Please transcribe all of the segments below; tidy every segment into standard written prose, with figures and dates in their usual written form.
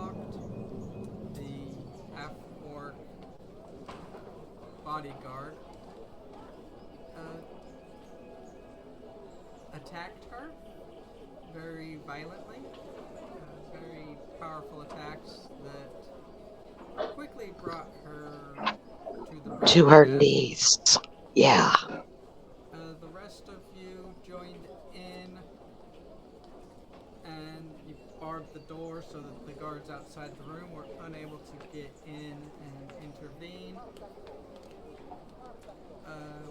unlocked, the half-orc bodyguard attacked her very violently. Very powerful attacks that quickly brought her to the brink To of her death. knees. Yeah. The rest of you joined in, and you barred the door so that the guards outside the room were unable to get in and intervene.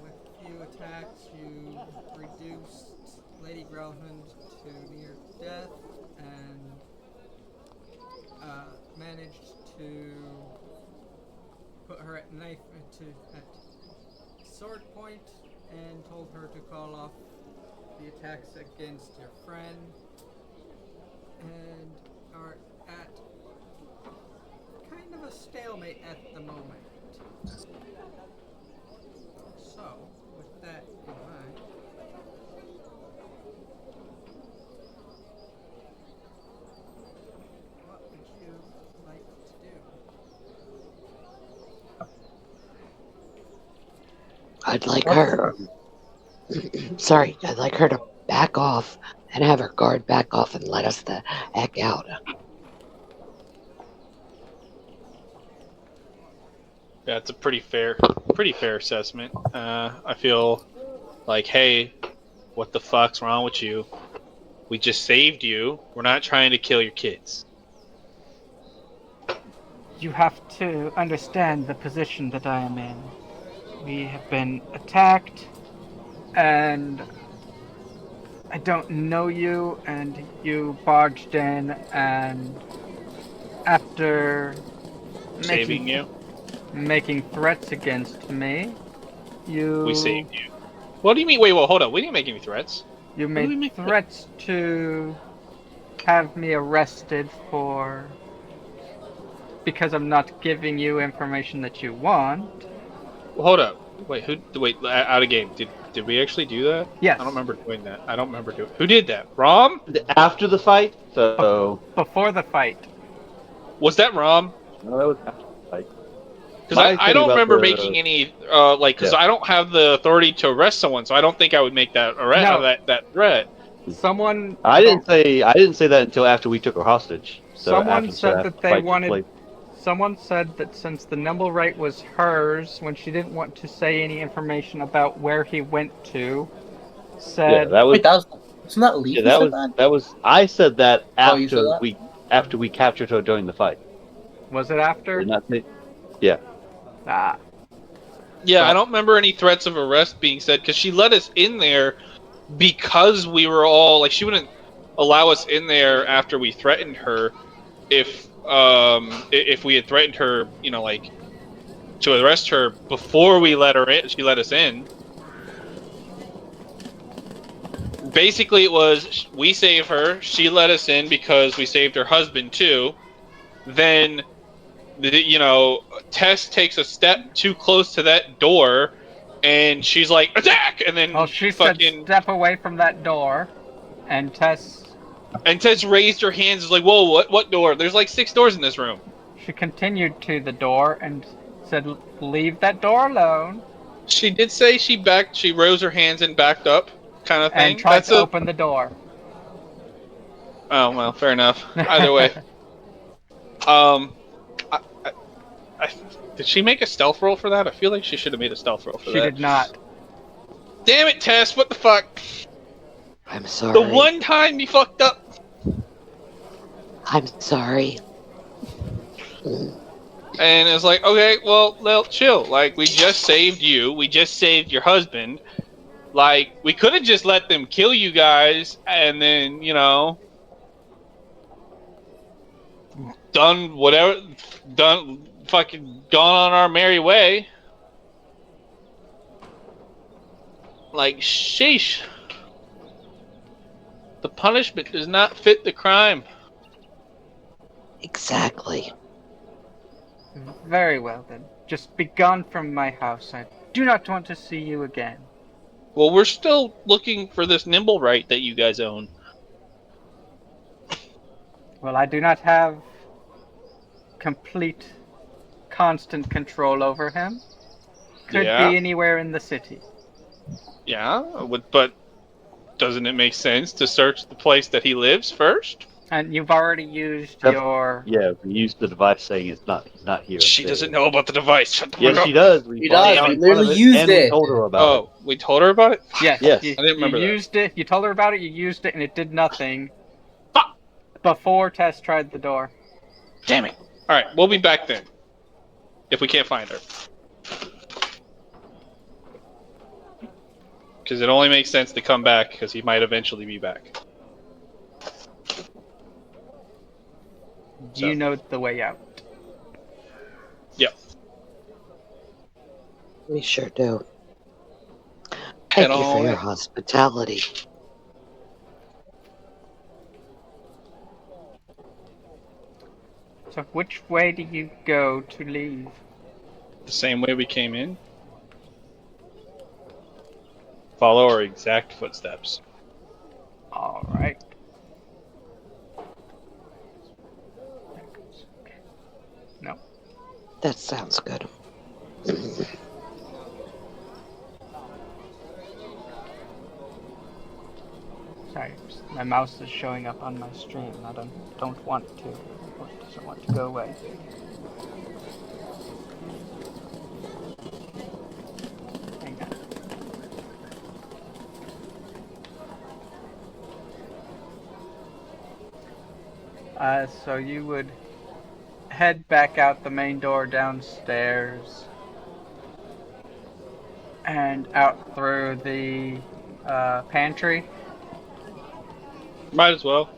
With a few attacks, you reduced Lady Grandhund to near death and managed to put her at sword point and told her to call off the attacks against your friend, and are at kind of a stalemate at the moment. So, with that in mind, what would you like to do? I'd like her. Sorry, I'd like her to back off and have her guard back off and let us the heck out. Yeah, it's a pretty fair assessment. I feel like, hey, what the fuck's wrong with you? We just saved you. We're not trying to kill your kids. You have to understand the position that I am in. We have been attacked, and I don't know you, and you barged in, and after Saving you? making threats against me, We saved you. What do you mean? Wait, well, hold on. We didn't make any threats. You made threats to have me arrested because I'm not giving you information that you want. Well, hold up. Wait, out of game. Did we actually do that? Yes. I don't remember doing that. I don't remember doing. Who did that? Rom? After the fight? So Before the fight. Was that Rom? no, that was after the fight. Because I don't remember making any because I don't have the authority to arrest someone, so I don't think I would make that that threat. I didn't say that until after we took her hostage. So someone said that they wanted. Someone said that since the nimble right was hers, when she didn't want to say any information about where he went to, said. Yeah, that was. Wait, wasn't that Leaf? Yeah, that was. I said that after after we captured her during the fight. Was it after? Did not say. Yeah. Ah. Yeah, I don't remember any threats of arrest being said because she let us in there because we were all like she wouldn't allow us in there after we threatened her if we had threatened her, you know, like to arrest her before we let her in. She let us in. Basically, it was we saved her. She let us in because we saved her husband too. Then, you know, Tess takes a step too close to that door, and she's like, "Attack!" And then she said, "Step away from that door," and Tess raised her hands, is like, "Whoa, what door? There's like 6 doors in this room." She continued to the door and said, "Leave that door alone." She did say she rose her hands and backed up, kind of thing. And tried to open the door. Oh well, fair enough. Either way, did she make a stealth roll for that? I feel like she should have made a stealth roll for that. She did not. Damn it, Tess! What the fuck? I'm sorry. The one time you fucked up. I'm sorry. And it's like, okay, well, chill. Like, we just saved you. We just saved your husband. Like, we could have just let them kill you guys and then, you know, fucking gone on our merry way. Like, sheesh. The punishment does not fit the crime. Exactly. Very well then. Just be gone from my house. I do not want to see you again. Well, we're still looking for this nimble right that you guys own. Well, I do not have complete, constant control over him. Could Yeah. be anywhere in the city. Yeah, but doesn't it make sense to search the place that he lives first? And you've already used Yep. your... Yeah, we used the device saying he's not here. She doesn't know about the device. Shut the Yes, fuck she up. does. We She brought does. it out We in front of literally it, used and we it. told her about it. Oh, we told her about it? Yes, Yes. you, I didn't remember you that. used it. You told her about it, you used it, and it did nothing. Fuck! Before Tess tried the door. Damn it. Alright, we'll be back then. If we can't find her. Because it only makes sense to come back, because he might eventually be back. You So. know the way out. Yep. We sure do. Head Thank you for on your in. hospitality. So which way do you go to leave? The same way we came in. Follow our exact footsteps. Alright. No. That sounds good. Sorry, my mouse is showing up on my stream. I don't want to. It doesn't want to go away. Hang on. So you would head back out the main door downstairs and out through the pantry. Might as well.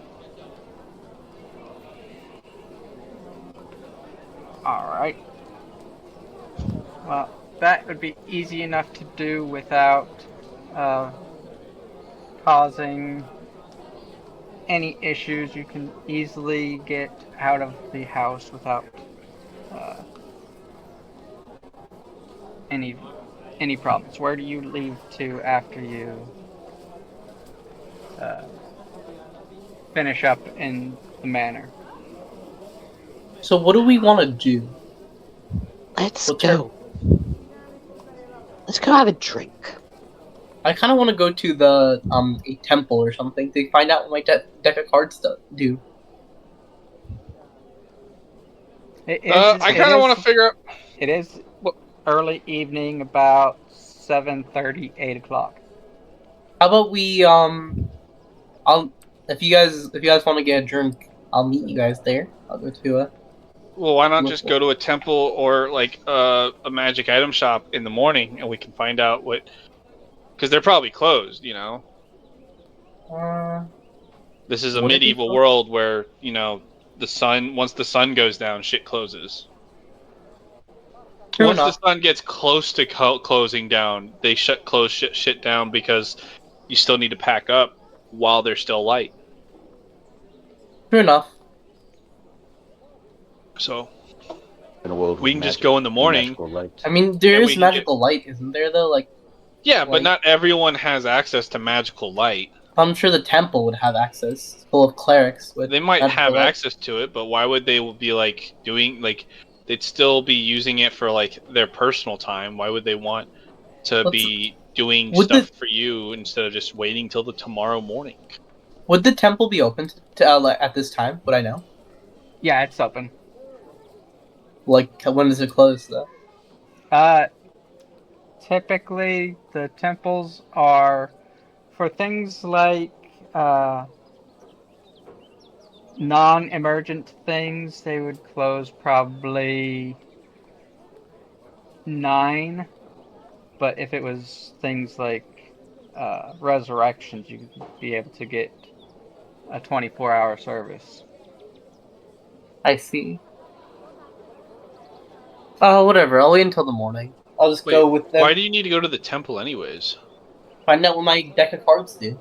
Alright. Well, that would be easy enough to do without causing any issues. You can easily get out of the house without any problems. Where do you leave to after you finish up in the manor? So what do we want to do? Let's What's her- go. Let's go have a drink. I kind of want to go to the a temple or something to find out what my deck of cards do. I kind of want to figure out. It is What? early evening, about 7:30, 8 o'clock. How about we I'll if you guys want to get a drink, I'll meet you guys there. I'll go to a. Well, why not just go to a temple or like a magic item shop in the morning, and we can find out what. Because they're probably closed, you know. This is a Would it be medieval closed? world where once the sun goes down, shit closes. True Once enough. the sun gets close to closing down, they close shit down because you still need to pack up while there's still light. True enough. So In a world we with can just magic go in the and morning. magical light. I mean, there And we is can magical light, isn't there? Though, Yeah, but Like- not everyone has access to magical light. I'm sure the temple would have access. It's full of clerics with. They might magical have light. access to it, but why would they be like doing like? They'd still be using it for like their personal time. Why would they want to What's- be doing would stuff for you instead of just waiting till the tomorrow morning? Would the temple be open at this time? Would I know? Yeah, it's open. Like, when does it close, though? Typically, the temples are for things like non-emergent things. They would close probably 9, but if it was things like resurrections, you could be able to get a 24-hour service. I see. Whatever. I'll wait until the morning. I'll just go with them. Why do you need to go to the temple anyways? Find out what my deck of cards do.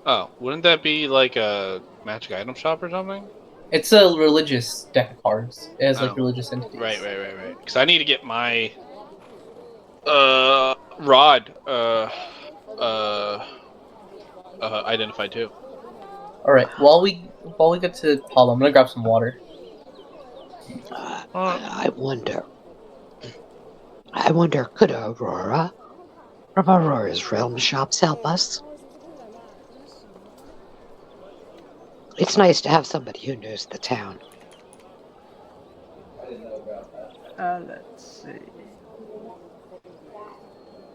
Oh, wouldn't that be like a magic item shop or something? It's a religious deck of cards. It has Oh. religious entities. Right. Because I need to get my rod identified too. All right. While we get to Paul, I'm gonna grab some water. I wonder. I wonder, could Aurora from Aurora's Realm Shops help us? It's nice to have somebody who knows the town. Let's see.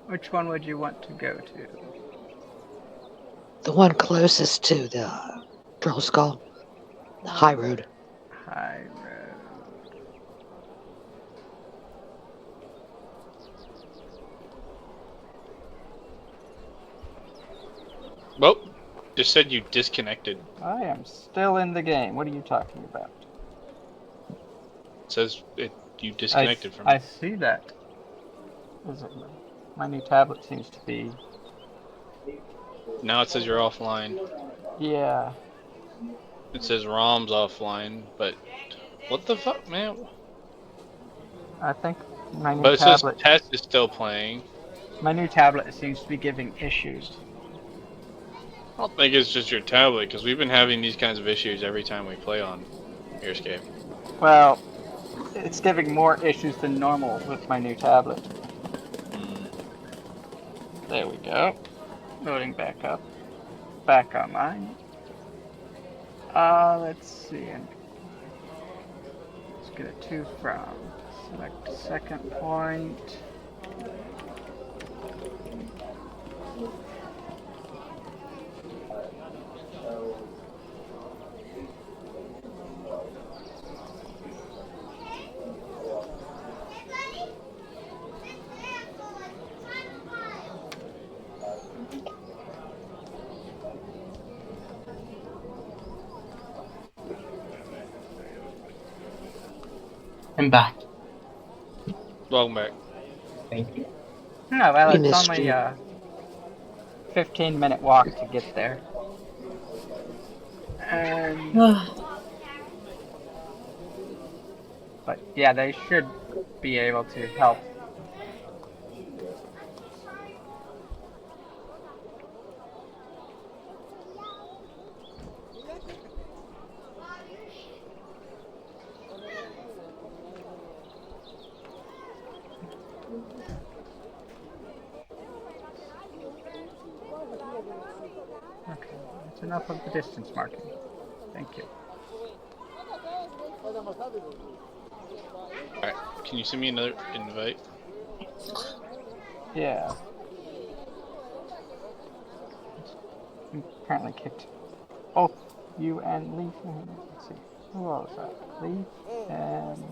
Which one would you want to go to? The one closest to the Troll Skull, the High Road. High Road. Well, just said you disconnected. I am still in the game. What are you talking about? It says you disconnected from I it. see that. My new tablet seems to be... Now it says you're offline. Yeah. It says ROM's offline, but what the fuck, man? I think my new But it says tablet... test is still playing. My new tablet seems to be giving issues. I don't think it's just your tablet, because we've been having these kinds of issues every time we play on Airscape. Well, it's giving more issues than normal with my new tablet. There we go. Loading back up. Back online. Let's see. Let's get a 2 from. Select second point. I'm back. Welcome back. Thank you. Oh, well, We it's missed only you. a 15-minute walk to get there. And... But yeah, they should be able to help. Okay, that's enough of the distance marking. Thank you. Alright, can you send me another invite? Yeah. I'm apparently kicked both you and Leaf. Let's see. Who else was that? Leaf and...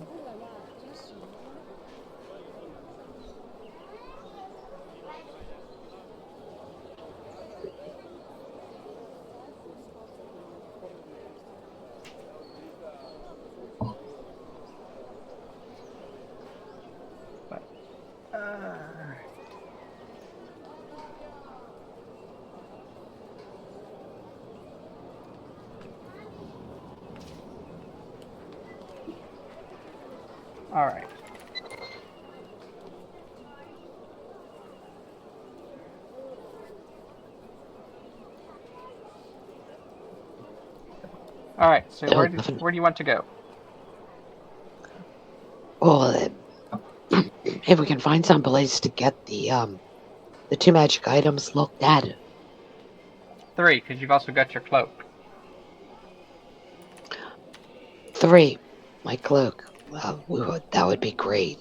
Alright. Alright, so where do you want to go? Well, if we can find some place to get the 2 magic items looked at. 3, because you've also got your cloak. 3, my cloak. That would be great.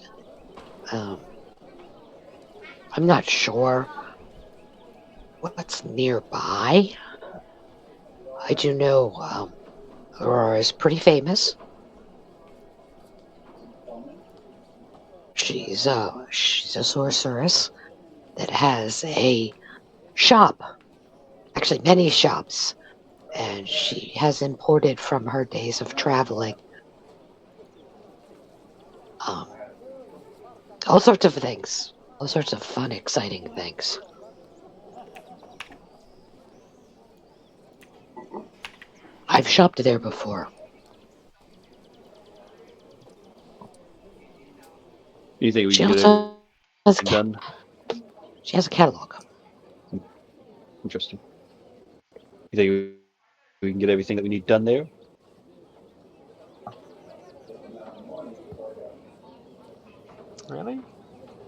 I'm not sure what's nearby. I do know Aurora is pretty famous. She's a sorceress that has a shop, actually many shops, and she has imported from her days of traveling all sorts of things, all sorts of fun, exciting things. I've shopped there before. Do you think we She can get also has everything done? She has a catalog. Interesting. You think we can get everything that we need done there? Really?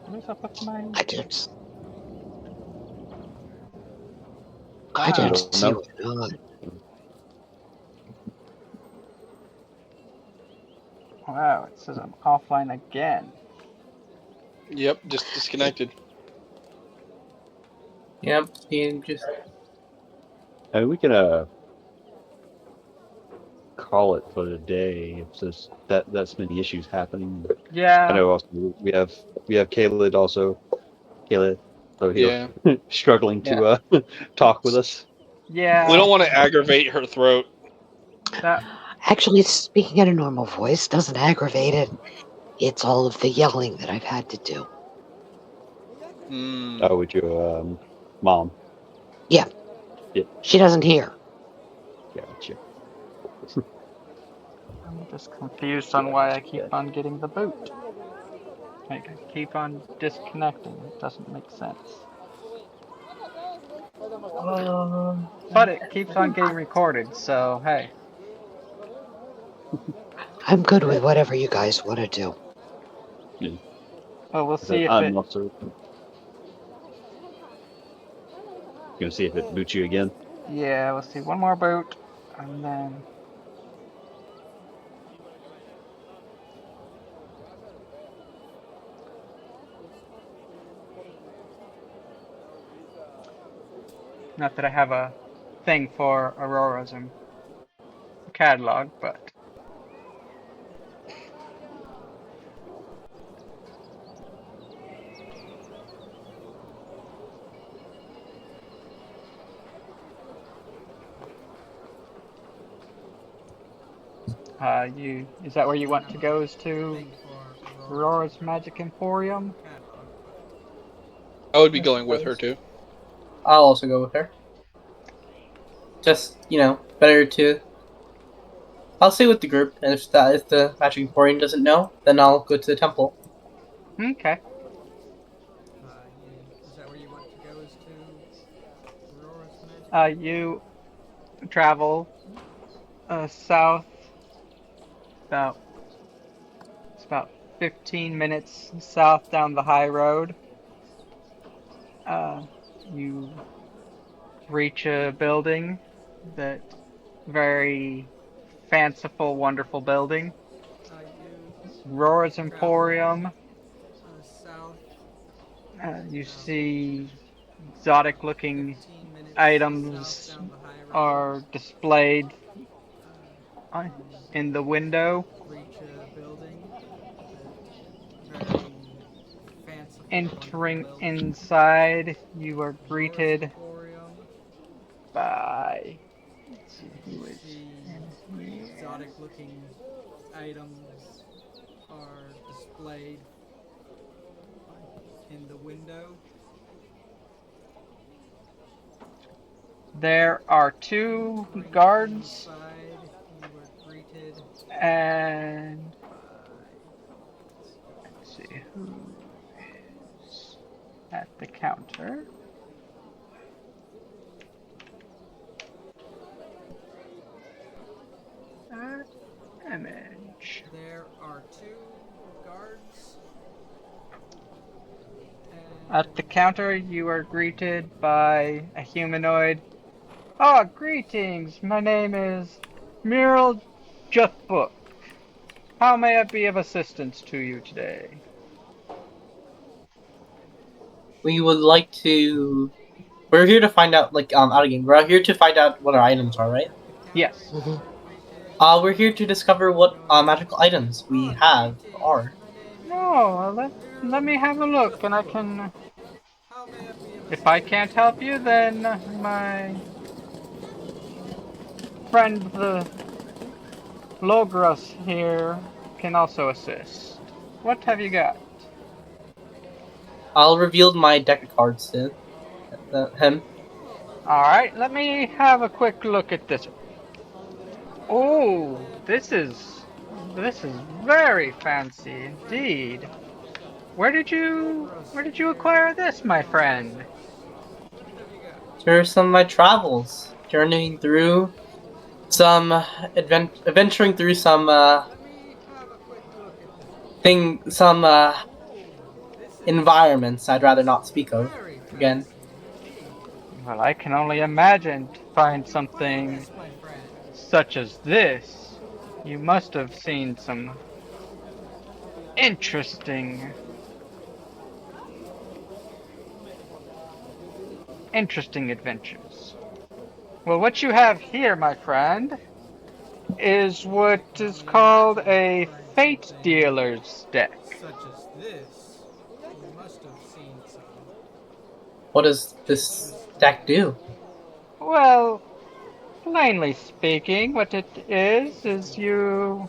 What is up with my... I didn't. I Wow. didn't see know. what on. Wow, it says I'm offline again. Yep, just disconnected. Yep, you just I mean, we can call it for the day if there's that's many issues happening. I Yeah. know also we have Caleb also. Caleb, so he's Yeah. struggling to talk with us. Yeah. We don't want to aggravate her throat. That... Actually, speaking in a normal voice doesn't aggravate it. It's all of the yelling that I've had to do. Hmm. Oh, with your mom. Yeah. Yeah. She doesn't hear. Gotcha. I'm just confused on why I keep on getting the boot. Like, I keep on disconnecting. It doesn't make sense. But it keeps on getting recorded, so hey. I'm good with whatever you guys want to do. Yeah. Well, we'll see if I'm it... also gonna see if it boots you again. Yeah, we'll see. One more boot, and then... Not that I have a thing for Aurora's catalog, but... Is that where you want to go, is to Thing for Aurora's Magic Emporium? catalog. I would be I going with her suppose. too. I'll also go with her. Just, better to... I'll stay with the group, and if the Magic Emporium doesn't know, then I'll go to the temple. Okay. Is that where you want to go? Is to Aurora's Magic? You travel south about... It's about 15 minutes south down the high road. You reach a building that very fanciful, wonderful building. Aurora's Travel Emporium. south. You see exotic-looking 15 minutes items south down the high road. are displayed in the window. Reach a building. Very fanciful. Entering wonderful building. inside, you are Aurora's greeted Emporium. by... Let's see who is See in here. exotic-looking items are displayed in the window. There are two guards Inside, you were greeted and... Let's see who is at the counter. Image. There are two guards. At the counter, you are greeted by a humanoid. Oh, greetings! My name is Mural Juthbook. How may I be of assistance to you today? We would like to... We're here to find out, out of game. We're here to find out what our items are, right? Yes. We're here to discover what magical items we have are. No, let me have a look, and I can... If I can't help you, then my friend the Logros here can also assist. What have you got? I'll reveal my deck of cards to him. Alright, let me have a quick look at this. Oh, this is very fancy indeed. Where did you acquire this, my friend? Through some of my travels, journeying through some adventuring through some environments I'd rather not speak of. Very Again. fancy indeed. Well, I can only imagine to find Well, something yes, my friend. such as this. You must have seen some interesting adventures. Well, what you have here, my friend, is what is called a Fate Dealer's deck. Such as this, you must have seen some. What does this deck do? Well, plainly speaking, what it is you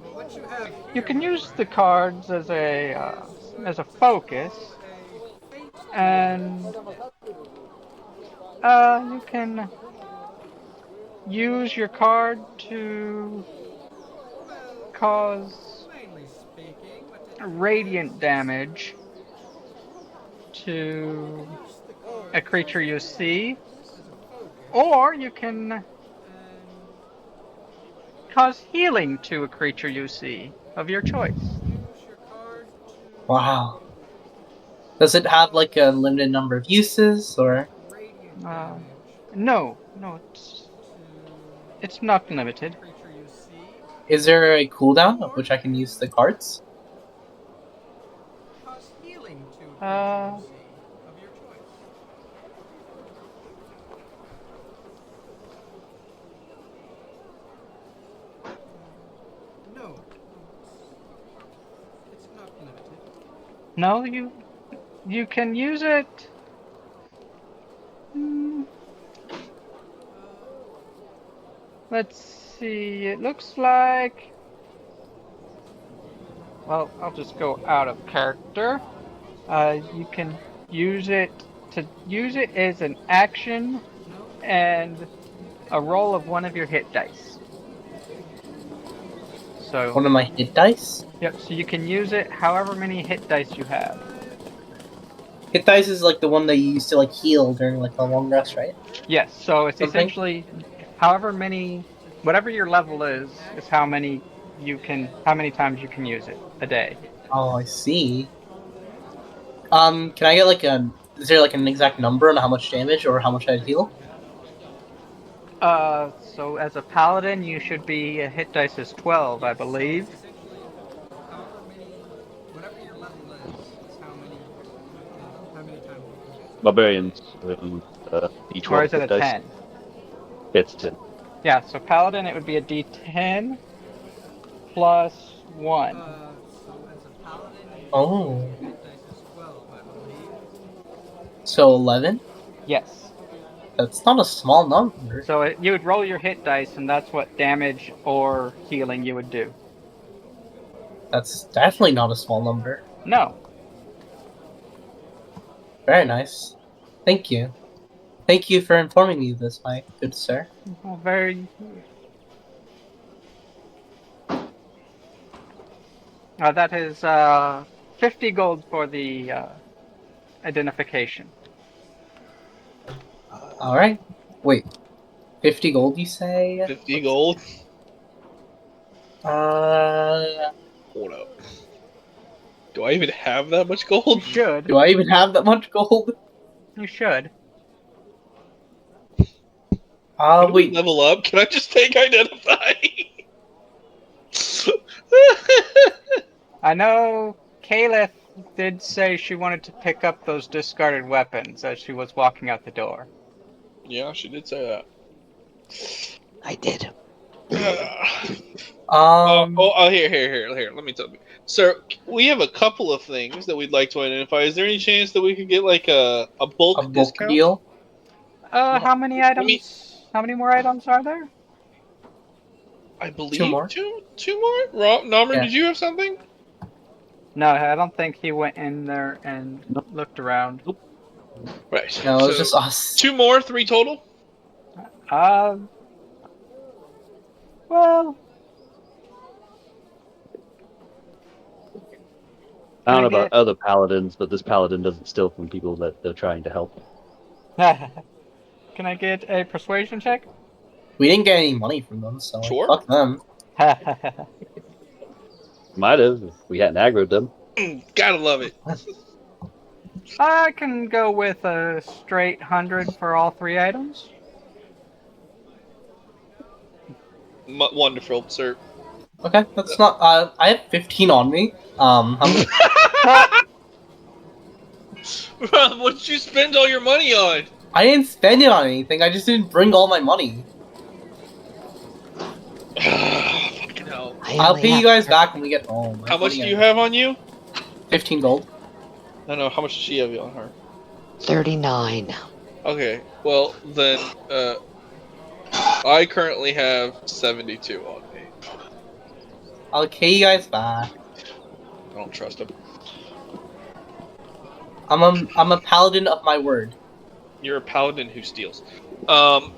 Well, what you have you here, can my use the friend, cards is as a what's focus, called a fate and dealer's you can use your card to Well, cause plainly speaking, what it radiant is damage you to can use the cards a creature you see, as a focus, or you can and cause healing to a creature you see of your choice. use your card to Wow. Does it have like a limited number of uses, or radiant Uh, damage no, to it's not limited. creature you see, is there a cooldown of which I can use the cards? cause healing to a creature Uh, you see of your choice. No, it's not limited. no, you can use it. Let's see. It looks like. Well, I'll just go out of character. You can use it as an action No, and a roll of one of your hit dice. So, One of my hit dice? yep. So you can use it however many hit dice you have. Hit dice is like the one that you use to like heal during like a long rest, right? Yes. So it's Something? essentially however many, whatever your level is how many times you can use it a day. Oh, I see. Can I get like is there like an exact number on how much damage or how much I'd heal? So as a paladin, you should be a hit dice is 12, I believe. essentially, however many, whatever your level is how many times you can use it. Barbarians, Or D12 is it hit a dice. 10? It's 10. Yeah, so paladin, it would be a d10 plus 1. So as a paladin, Oh, your hit dice is 12, I believe. so 11? Yes. That's not a small number. So you would roll your hit dice, and that's what damage or healing you would do. That's definitely not a small number. No. Very nice. Thank you. Thank you for informing me of this, my good sir. Well, very. That is 50 gold for the identification. Alright. Wait. 50 gold, you say? 50 gold. Hold up. Do I even have that much You gold? should. Do I even have that much gold? You should. Can we Wait. level up? Can I just take identify? I know Caliph did say she wanted to pick up those discarded weapons as she was walking out the door. Yeah, she did say that. I did. Here. Let me tell you, sir. We have a couple of things that we'd like to identify. Is there any chance that we could get like a bulk a bulk discount? deal? How many items? me- How many more items are there? I believe 2 more. Two more. Rob, Norman, Yeah. did you have something? No, I don't think he went in there and looked around. Right. No, it so was just us. 2 more, 3 total. Well, I don't know I about get- other paladins, but this paladin doesn't steal from people that they're trying to help. can I get a persuasion check? We didn't get any money from them, so Sure. fuck them. Might have if we hadn't aggroed them. Gotta love it. I can go with a straight 100 for all 3 items. Wonderful, sir. Okay, that's not. I have 15 on me. How much? Rob, what did you spend all your money on? I didn't spend it on anything. I just didn't bring all my money. Fucking hell. I'll only pay you have guys back when we get home. How much do you have on you? 15 gold. I know. How much does she have on her? 39. Okay. Well, then, I currently have 72 on me. I'll pay you guys back. I don't trust him. I'm a paladin of my word. You're a paladin who steals. So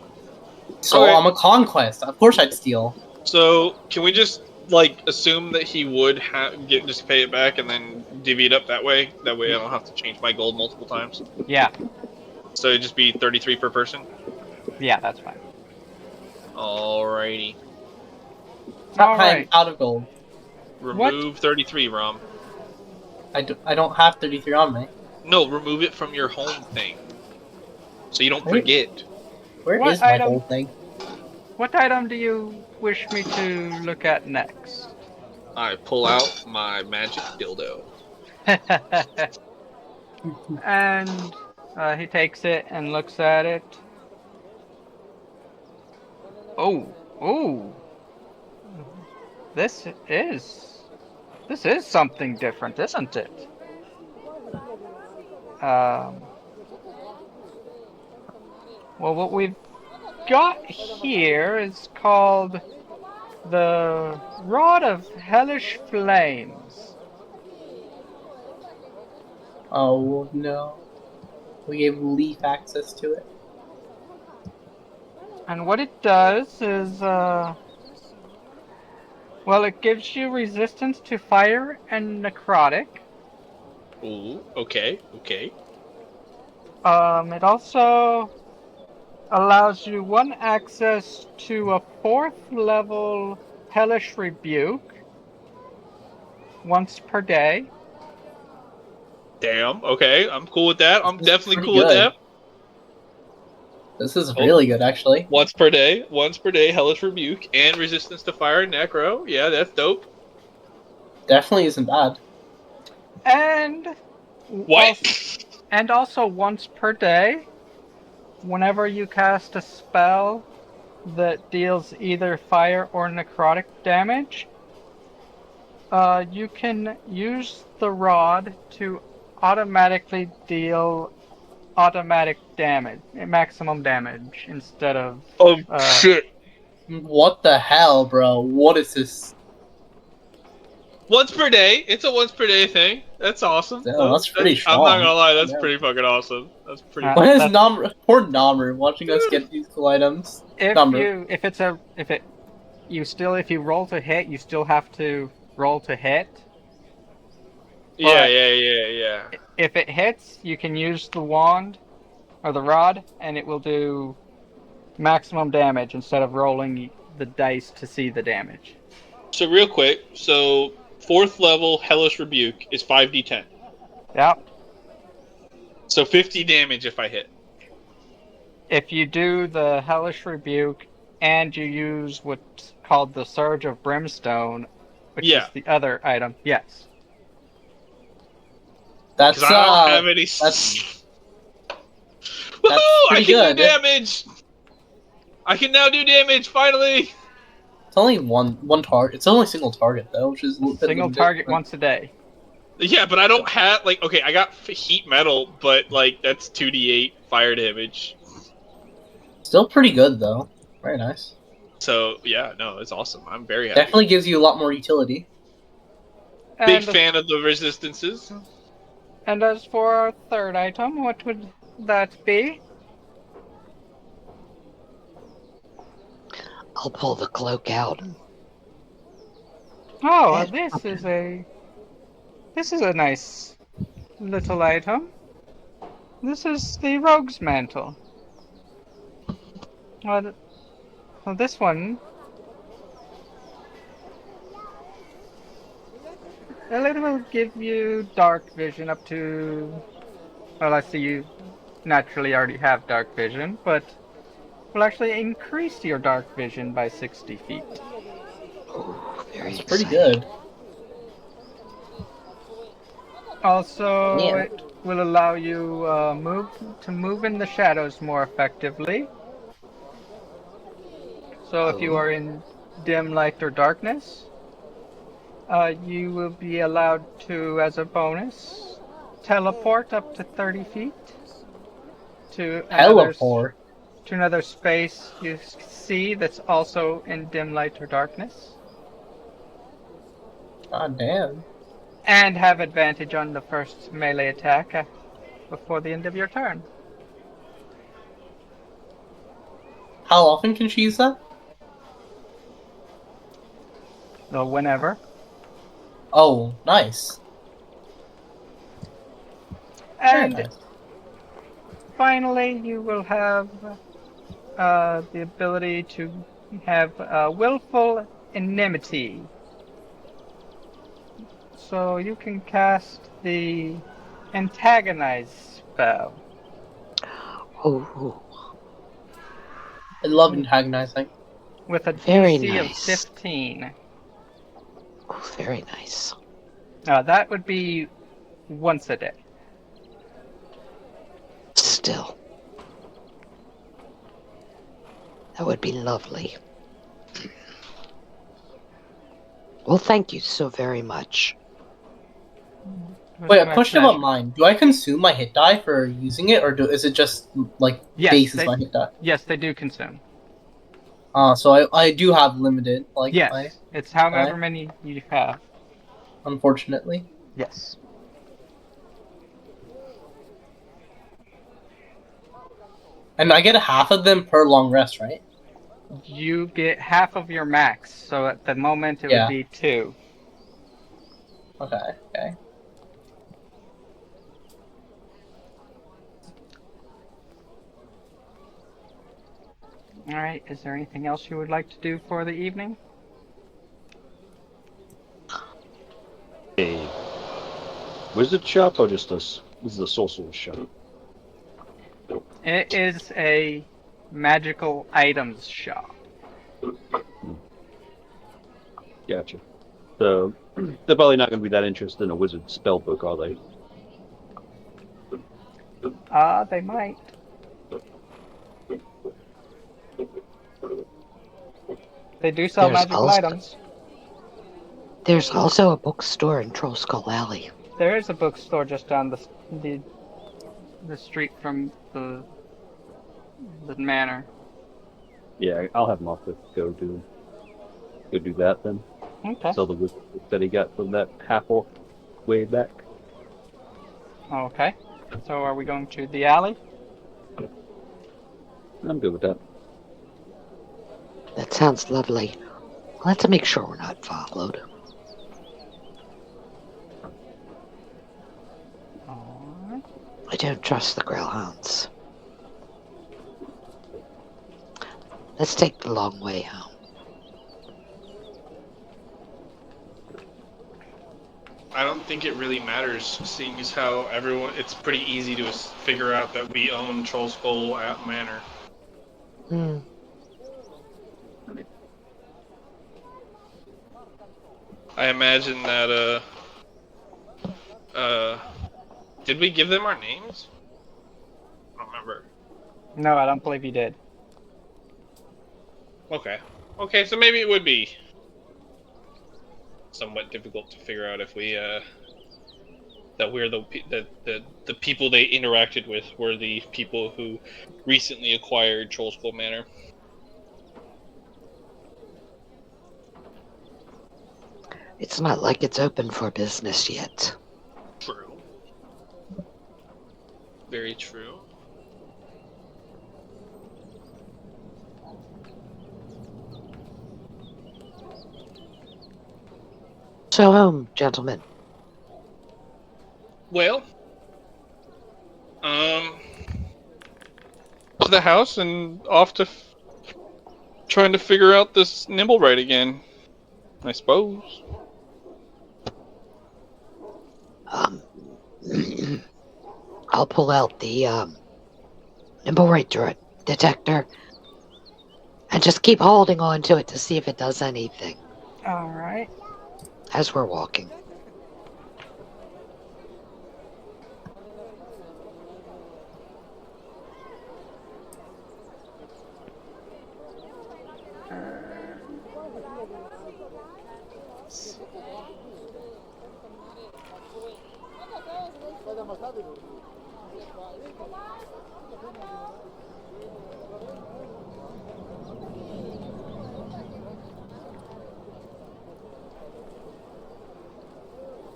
Okay. I'm a conquest. Of course I'd steal. So can we just like assume that he would just pay it back and then divvy it up that way? That way I don't have to change my gold multiple times. Yeah, So it'd just be 33 per person. yeah, that's fine. Alrighty. Stop All I'm right. out of gold. Remove 33, Rom. I don't have 33 on me. No, remove it from your home thing. So you don't Wait. forget. Where What is my item? gold thing? What item do you wish me to look at next? I pull out my magic dildo. And he takes it and looks at it. Oh, this is something different, isn't it? Well, what we've got here is called the Rod of Hellish Flames. Oh no. We gave Leaf access to it. And what it does is, well, it gives you resistance to fire and necrotic. Ooh, okay. It also allows you 1 access to a 4th level Hellish Rebuke once per day. Damn, okay. I'm cool with that. I'm This is definitely pretty cool with good. that. This is really good, actually. Once per day, Hellish Rebuke, and resistance to fire and necro. Yeah, that's dope. Definitely isn't bad. And What? also once per day, whenever you cast a spell that deals either fire or necrotic damage, you can use the rod to automatically deal automatic damage, maximum damage, instead of... Oh, shit. What the hell, bro? What is this? Once per day. It's a once per day thing. That's awesome. Damn, that's pretty I'm not strong. gonna lie, that's Yeah. pretty fucking awesome. That's pretty. Uh, What is That's- Namr? Poor Namr watching us get these cool items. If Namr. you roll to hit, you still have to roll to hit. Yeah. If it hits, you can use the wand or the rod, and it will do maximum damage instead of rolling the dice to see the damage. So real quick, 4th level Hellish Rebuke is 5d10. Yep. So 50 damage if I hit. If you do the Hellish Rebuke and you use what's called the Surge of Brimstone, which is the other item, yes. That's I don't have any. Woohoo! I can good. do damage. I can now do damage finally. It's only one target. It's only single target though, which is a little bit Single of a target different. once a day. Yeah, but I don't have okay. I got heat metal, but that's 2d8 fire damage. Still pretty good though. Very nice. So yeah, no, it's awesome. I'm very happy. Definitely gives you a lot more utility. Big fan of the resistances. And as for our third item, what would that be? I'll pull the cloak out. Oh, this is a nice little item. This is the Rogue's Mantle. Well, this one Well, it will give you dark vision up to. Well, I see you naturally already have dark vision, but will actually increase your dark vision by 60 feet. Oh, very That's pretty exciting. good. Also, Yeah. it will allow you move in the shadows more effectively. So if you Oh, are in dim light or darkness, you will be allowed to, as a bonus, teleport up to 30 feet to Teleport. another space you see that's also in dim light or darkness, God damn. and have advantage on the first melee attack before the end of your turn. How often can she use that? So whenever. Oh, nice. Very And nice. finally, you will have the ability to have willful enmity. So you can cast the antagonize spell oh, I love antagonizing. with a very DC of nice. 15. Oh, very nice. That would be once a day. Still, that would be lovely. Well, thank you so very much. It Wait, was a my question about pleasure. mine. Do I consume my hit die for using it, or is it just like bases my hit die? Yes, they do consume. So I do have limited my Yes, it's however die, many you have. unfortunately. Yes. And I get half of them per long rest, right? You get half of your max, so at the moment it would Yeah. be 2. Okay. Alright, is there anything else you would like to do for the evening? A wizard shop or just this is the sorcerer's shop? It is a magical items shop. Gotcha. So they're probably not going to be that interested in a wizard spell book, are they? They might. They do sell There's magical also items. there's also a bookstore in Troll Skull Alley. There is a bookstore just down the street from the manor. Yeah, I'll have Moffat go do that then. Okay. Sell the wizard book that he got from that half orc way back. Okay. So are we going to the alley? I'm good with that. That sounds lovely. Let's make sure we're not followed. Alright. I don't trust the Greyhounds. Let's take the long way home. I don't think it really matters, seeing as how it's pretty easy to figure out that we own Troll Skull Manor. Hmm. I imagine that, did we give them our names? I don't remember. No, I don't believe you did. Okay, so maybe it would be somewhat difficult to figure out if we, that we're the people they interacted with were the people who recently acquired Troll Skull Manor. It's not like it's open for business yet. True. Very true. So home, gentlemen. Well, to the house and off to trying to figure out this nimble right again, I suppose. I'll pull out the nimble rate detector and just keep holding on to it to see if it does anything All right. as we're walking.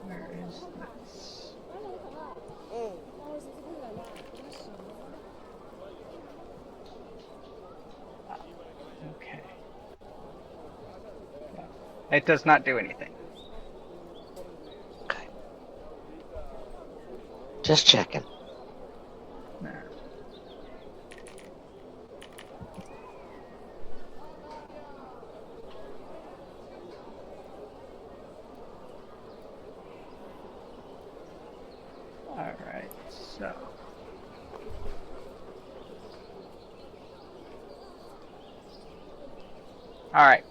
Where is this? Okay. It does not do anything. Okay. Just checking. No. All right. So. All right.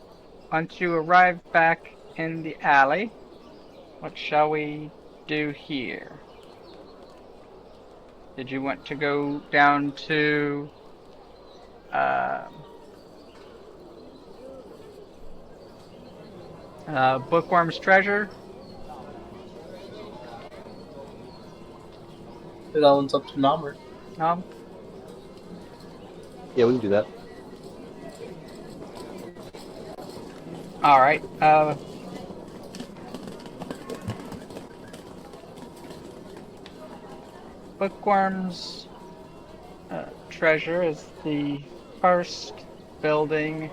Once you arrive back in the alley, what shall we do here? Did you want to go down to Bookworm's Treasure? That one's up to Nommer. No? Yeah, we can do that. All right. Bookworm's Treasure is the first building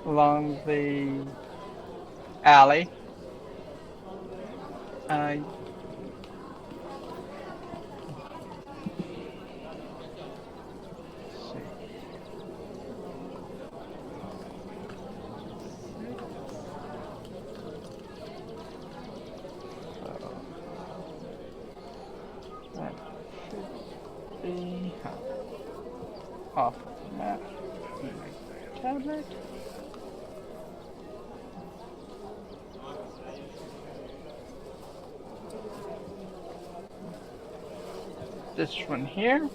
along the alley. That should be off of the map. My tablet. This one here.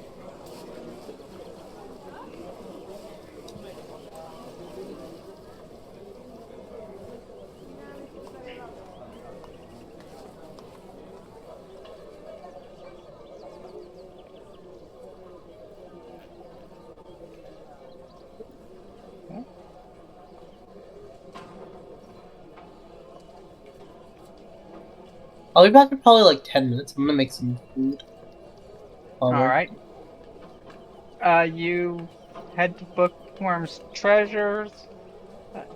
I'll be back in probably like 10 minutes. I'm gonna make some food. All right. You head to Bookworm's Treasures.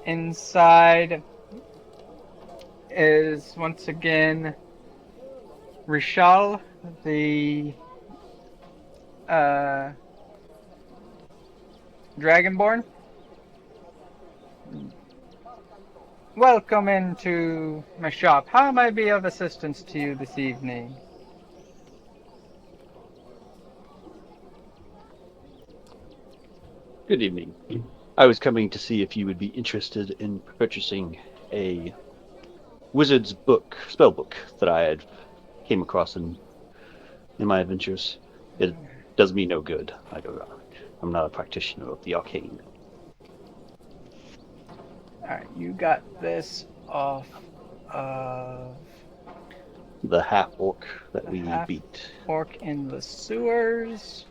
Inside is once again Rishal, the Dragonborn. Welcome into my shop. How may I be of assistance to you this evening? Good evening. I was coming to see if you would be interested in purchasing a wizard's book, spell book, that I had came across in my adventures. It does me no good. I'm not a practitioner of the arcane. Alright, you got this off of The half orc that we half beat. orc in the sewers.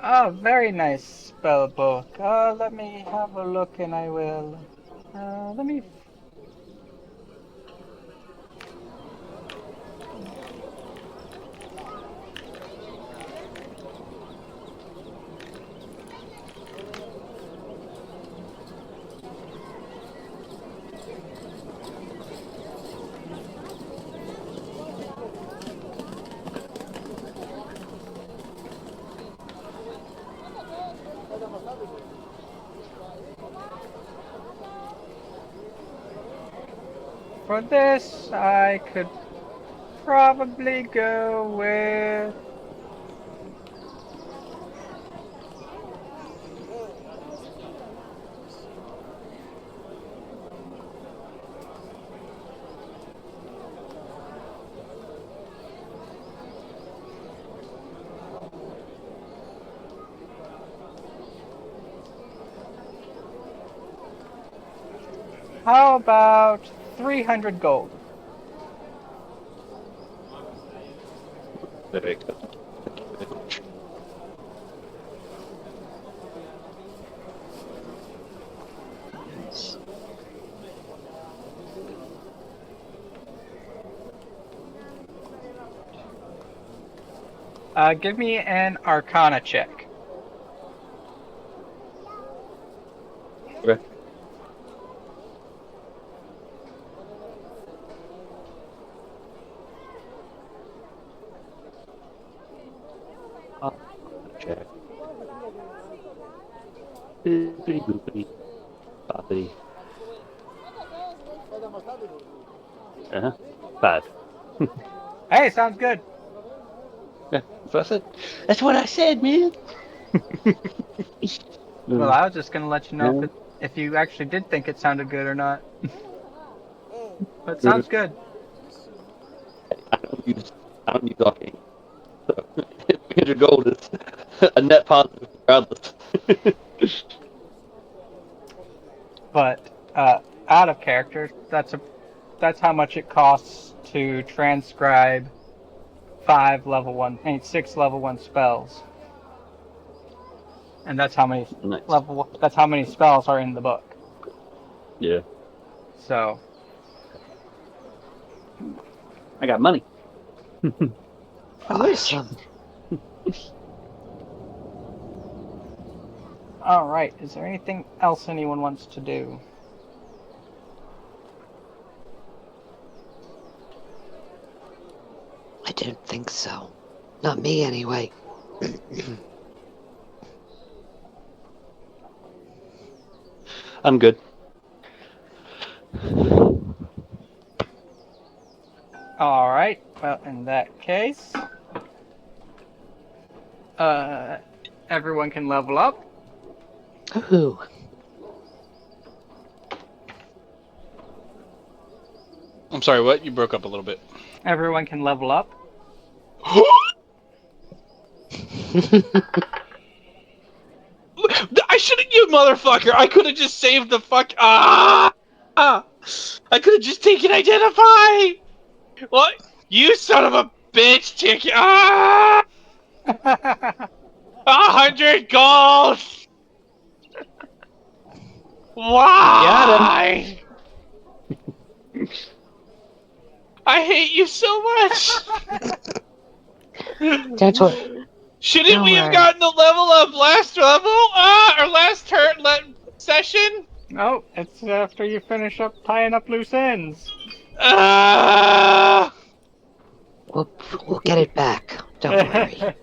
Oh, very nice spell book. Let me have a look and I will. Let me. For this, I could probably go with... How about 300 gold? Very good. Nice. Give me an Arcana check. Okay. Check. Boopity boopity. Boppity. 5. Hey, sounds good. Yeah, that's what I said. That's what I said, man. Well, I was just gonna let you know Yeah. if you actually did think it sounded good or not. But sounds good. I don't use arcane. So 300 gold is a net positive regardless. But out of character, that's how much it costs to transcribe 6 level 1 spells. And that's how many Nice. spells are in the book. Yeah. So, I got money. I'm rich. Awesome. all right, is there anything else anyone wants to do? I didn't think so. Not me, anyway. I'm good. All right. Well, in that case, everyone can level up. Ooh. I'm sorry, what? You broke up a little bit. Everyone can level up. I shouldn't, you motherfucker! I could have just saved the fuck. I could have just taken identify. What? You son of a bitch! Take 100 gold. Why? I hate you so much. That's what. Shouldn't Don't we have worry. gotten the level up last level? Or last session? Oh, it's after you finish up tying up loose ends. We'll get it back. Don't worry.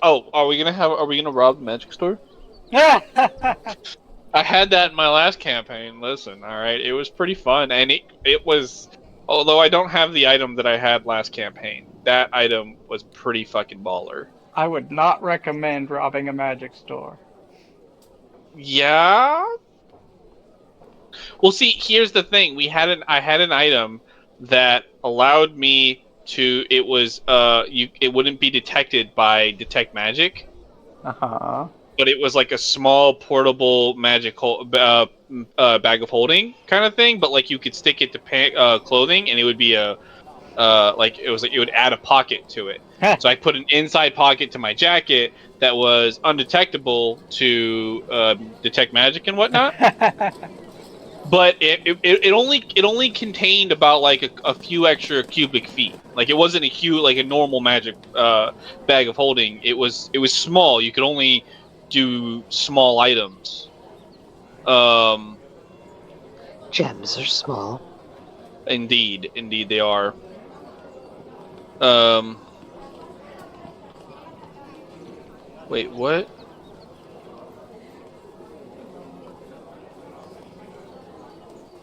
Are we gonna rob the magic store? I had that in my last campaign. Listen, all right, it was pretty fun, and it was. Although I don't have the item that I had last campaign, that item was pretty fucking baller. I would not recommend robbing a magic store. Yeah. Well, see, here's the thing. I had an item that allowed me to. It was it wouldn't be detected by detect magic, Uh-huh. but it was like a small portable bag of holding kind of thing. But like you could stick it to clothing, and it would be a like it would add a pocket to it. So I put an inside pocket to my jacket that was undetectable to detect magic and whatnot. But it only contained about like a few extra cubic feet. Like it wasn't a huge like a normal magic bag of holding. It was small. You could only do small items. Gems are small. Indeed, indeed they are. Um, wait, what?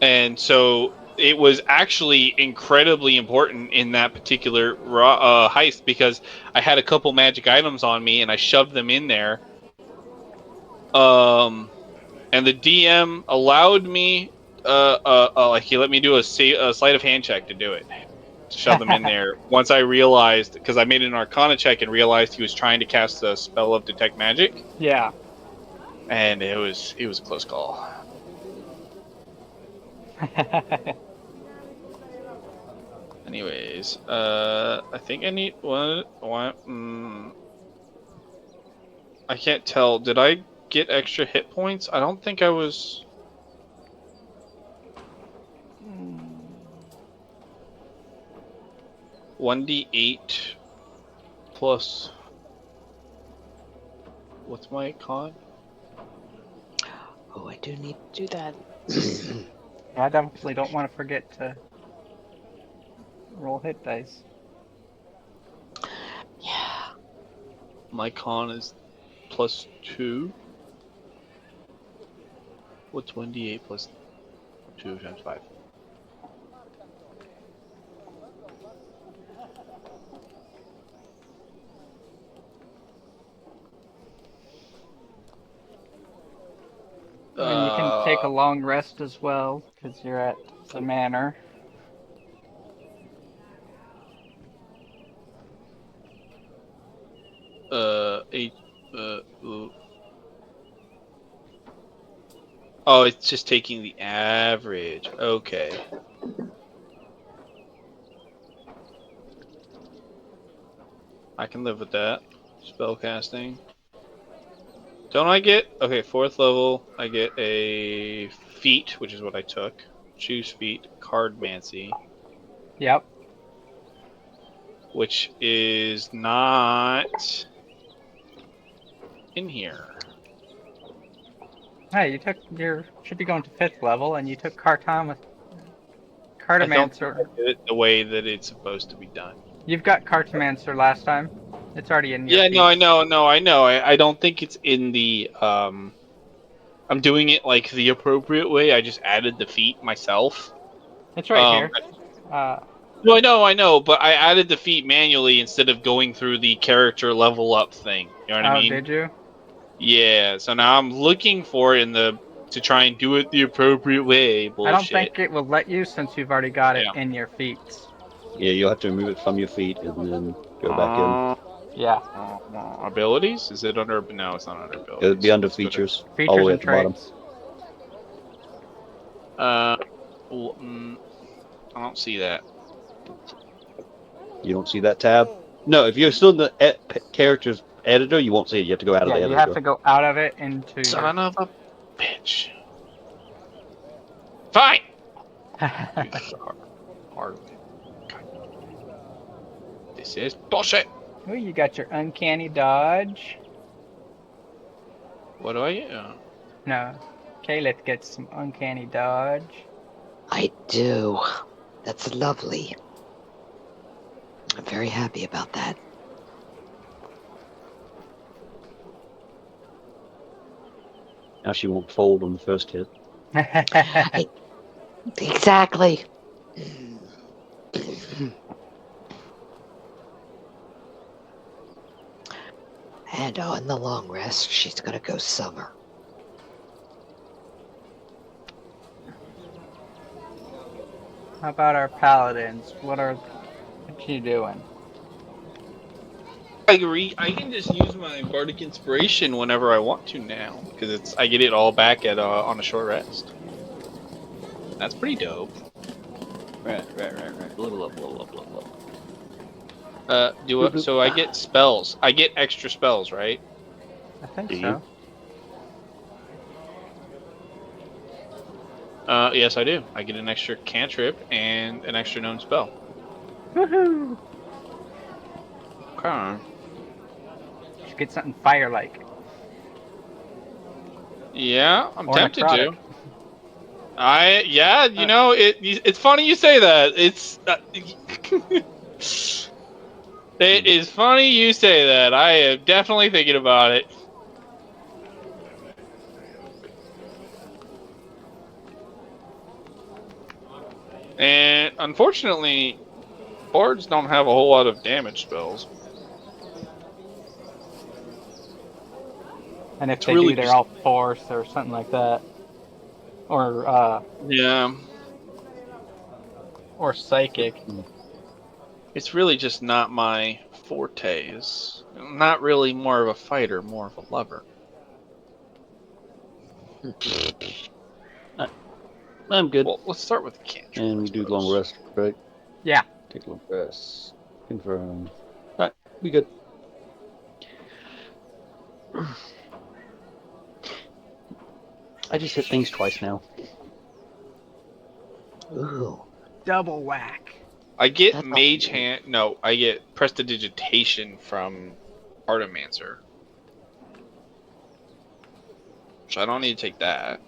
And so it was actually incredibly important in that particular heist because I had a couple magic items on me and I shoved them in there. And the DM allowed me, like he let me do a sleight of hand check to do it, to shove them in there. Once I realized, because I made an Arcana check and realized he was trying to cast the spell of Detect Magic. Yeah. And it was a close call. Anyways, I think I need one. I can't tell. Did I get extra hit points? I don't think I was. 1d8 plus. What's my con? Oh, I do need to do that. I definitely don't want to forget to roll hit dice. Yeah. My con is +2. What's 1d8 plus 2 times 5? And you can take a long rest as well, because you're at the manor. Oh, it's just taking the average. Okay. I can live with that. Spellcasting. Don't I get... Okay, 4th level, I get a feat, which is what I took. Choose feat, Cardmancy. Yep. Which is not in here. Hey, you should be going to 5th level, and you took Cartomancer. I don't think I did it the way that it's supposed to be done. You've got Cartomancer last time. It's already in your Yeah, feats. no, I know. I don't think it's in the, I'm doing it like the appropriate way. I just added the feat myself. It's right here. No, I know, but I added the feat manually instead of going through the character level up thing. You know what I mean? Oh, did you? Yeah, so now I'm looking for it to try and do it the appropriate way. Bullshit. I don't think it will let you since you've already got it in your feats. Yeah, you'll have to remove it from your feet and then go back in. Yeah. Abilities? Is it under? No, it's not under abilities. It'll be under Let's go to- features. Features all the way and at the bottom. traits. I don't see that. You don't see that tab? No, if you're still in the characters editor, you won't see it. You have to go out of the editor. Yeah, you have to go out of it into Son of a bitch. Fine. Hard. This is bullshit. Oh, you got your uncanny dodge. What do I? No. Caleb gets some uncanny dodge. I do. That's lovely. I'm very happy about that. Now she won't fold on the first hit. Exactly. And on the long rest, she's going to go summer. How about our paladins? What you doing? I can just use my bardic inspiration whenever I want to now because I get it all back at on a short rest. That's pretty dope. Right. Level up. So I get spells. I get extra spells, right? I think Do so. Yes, I do. I get an extra cantrip and an extra known spell. Woohoo! Okay. You should get something fire-like. Yeah, I'm Or tempted necrotic. to. You know, it's funny you say that. It's it is funny you say that. I am definitely thinking about it. And unfortunately, bards don't have a whole lot of damage spells. And if It's they really do, they're just- all force or something like that, Yeah. or psychic. It's really just not my forte. Is not really more of a fighter, more of a lover. I'm good. Well, let's start with the cantrip. And we do long rest, right? Yeah. Take a long rest. Confirm. Alright, we good. I just hit things twice now. Ooh. Double whack. I get That's mage awful. hand. No, I get prestidigitation from Artimancer. So I don't need to take that.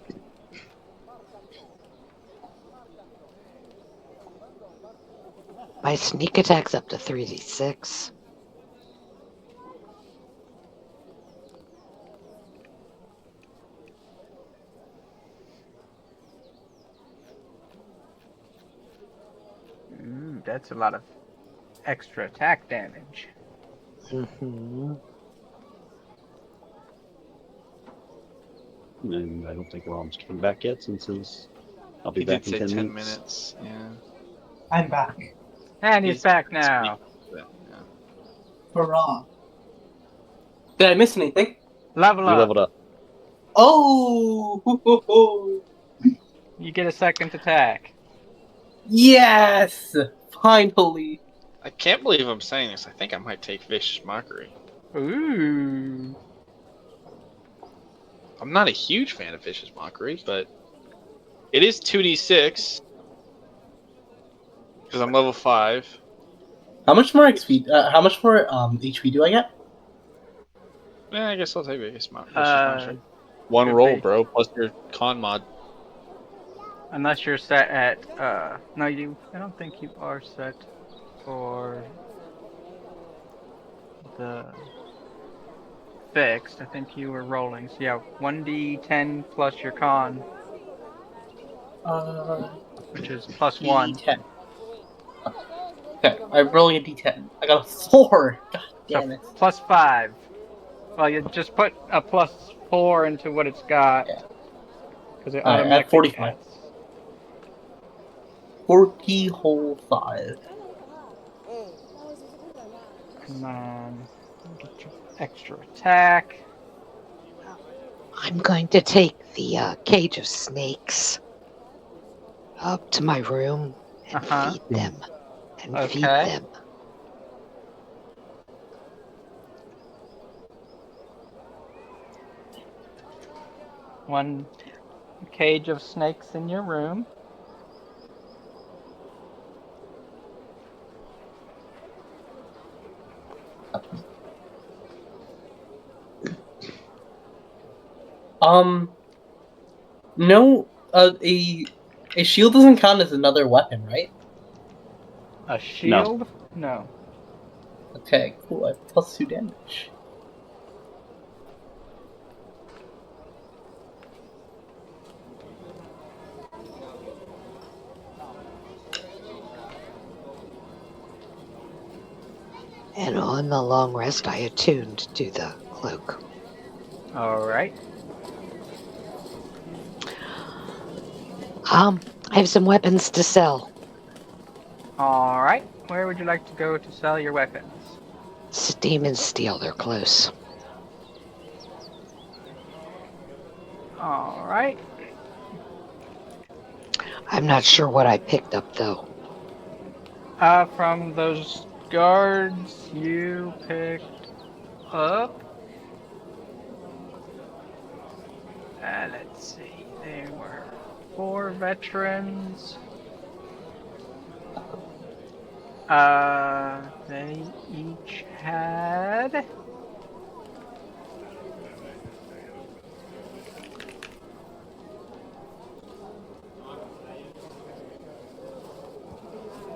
My sneak attack's up to 3d6. Ooh, that's a lot of extra attack damage. Mm-hmm. And I don't think Rom's coming back yet since I'll be He back did in say 10 10 minutes. Yeah. I'm back. And he's back now. Yeah. Hurrah! Did I miss anything? Level You up. leveled up. Oh! Ho, ho, ho. You get a second attack. Yes! Finally. I can't believe I'm saying this. I think I might take Vicious Mockery. Ooh. I'm not a huge fan of Vicious Mockery, but it is 2d6 because I'm level 5. How much more XP? How much more HP do I get? Yeah, I guess I'll take Vicious Uh, Mockery. One could roll, be. bro, plus your con mod. Unless you're set at no, I don't think you are set for the fixed. I think you were rolling. So yeah, 1d10 plus your con, which is plus 1. D10. Okay, I'm rolling a D10. I got a 4. God So damn it. plus 5. Well, you just put a plus 4 into what it's got. Yeah. Because it Alright, at automatically 45. adds. 40 whole 5. Come on. Get your extra attack. I'm going to take the cage of snakes up to my room and feed them. And feed Okay. them. One cage of snakes in your room. No, a shield doesn't count as another weapon, right? A shield? No. Okay, cool. I have plus 2 damage. And on the long rest, I attuned to the cloak. Alright. I have some weapons to sell. Alright. Where would you like to go to sell your weapons? Steam and steel, they're close. Alright. I'm not sure what I picked up, though. From those guards you picked up. Let's see. There were 4 veterans. They each had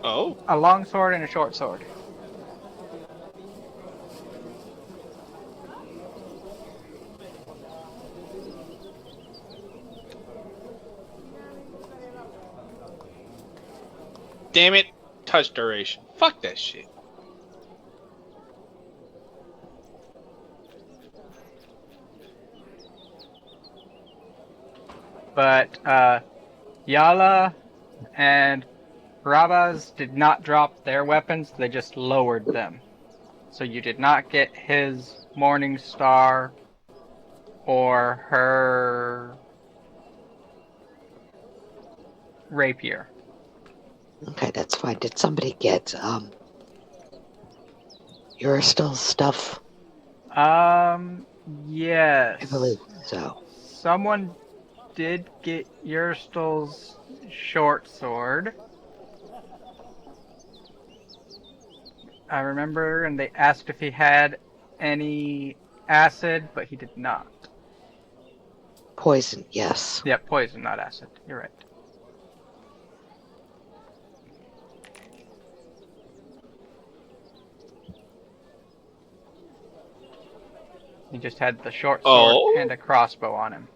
Oh, a long sword and a short sword. damn it, touch duration. Fuck that shit. But Yala and Rabaz did not drop their weapons, they just lowered them. So you did not get his Morning Star or her rapier. Okay, that's fine. Did somebody get Urstel's stuff? Yes. I believe so. Someone did get Urstel's short sword. I remember, and they asked if he had any acid, but he did not. Poison, yes. Yep, poison, not acid. You're right. He just had the short sword and a crossbow on him.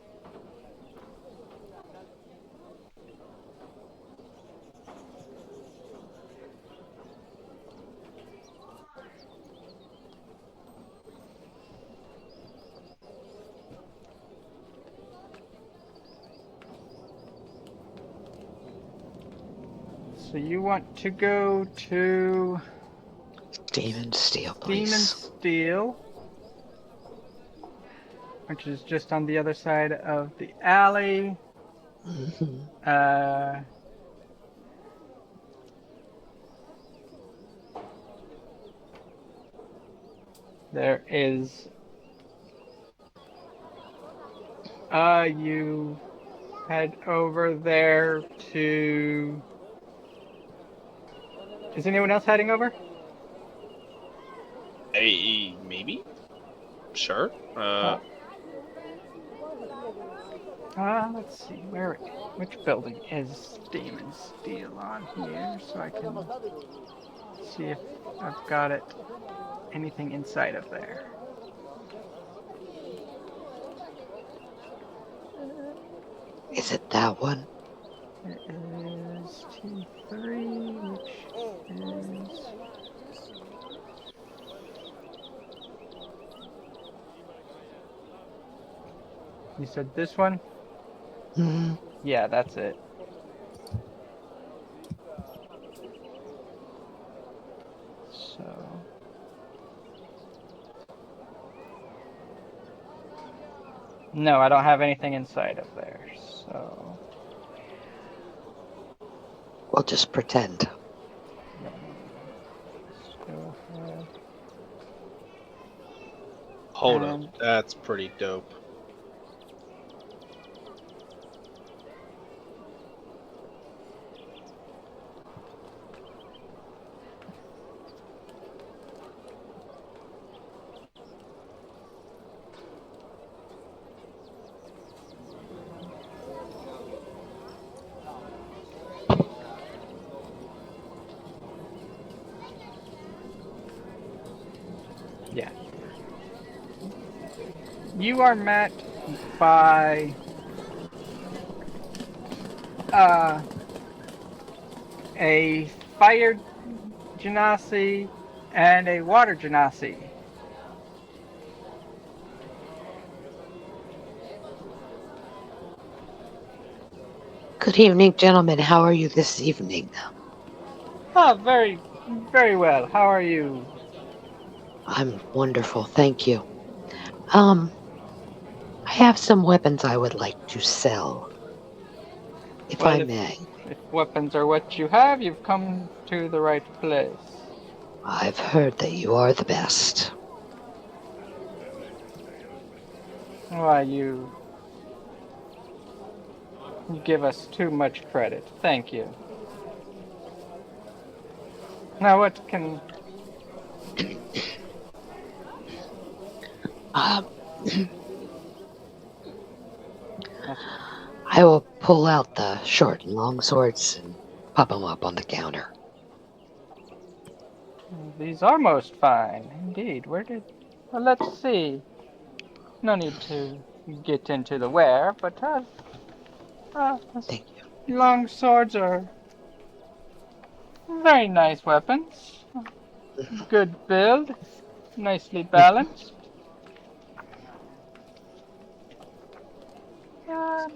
So you want to go to Demon Steel, Demon please. Steel, which is just on the other side of the alley. There is you head over there to... Is anyone else heading over? Hey, maybe? Sure. Let's see, which building is Demon Steel on here, so I can see if I've got it, anything inside of there. Is it that one? It is T3, which is... You said this one? Mm-hmm. Yeah, that's it. So... No, I don't have anything inside of there, so... We'll just pretend. Let's go ahead. Hold up. That's pretty dope. Yeah. You are met by a fire genasi and a water genasi. Good evening, gentlemen. How are you this evening? Oh, very, very well. How are you? I'm wonderful, thank you. I have some weapons I would like to sell, if Well, I may. If weapons are what you have, you've come to the right place. I've heard that you are the best. Why, you give us too much credit. Thank you. Now, what can... I will pull out the short and long swords and pop them up on the counter. These are most fine, indeed. Where did... Well, let's see. No need to get into the where, but Thank you. long swords are Very nice weapons. Good build. Nicely balanced. Um,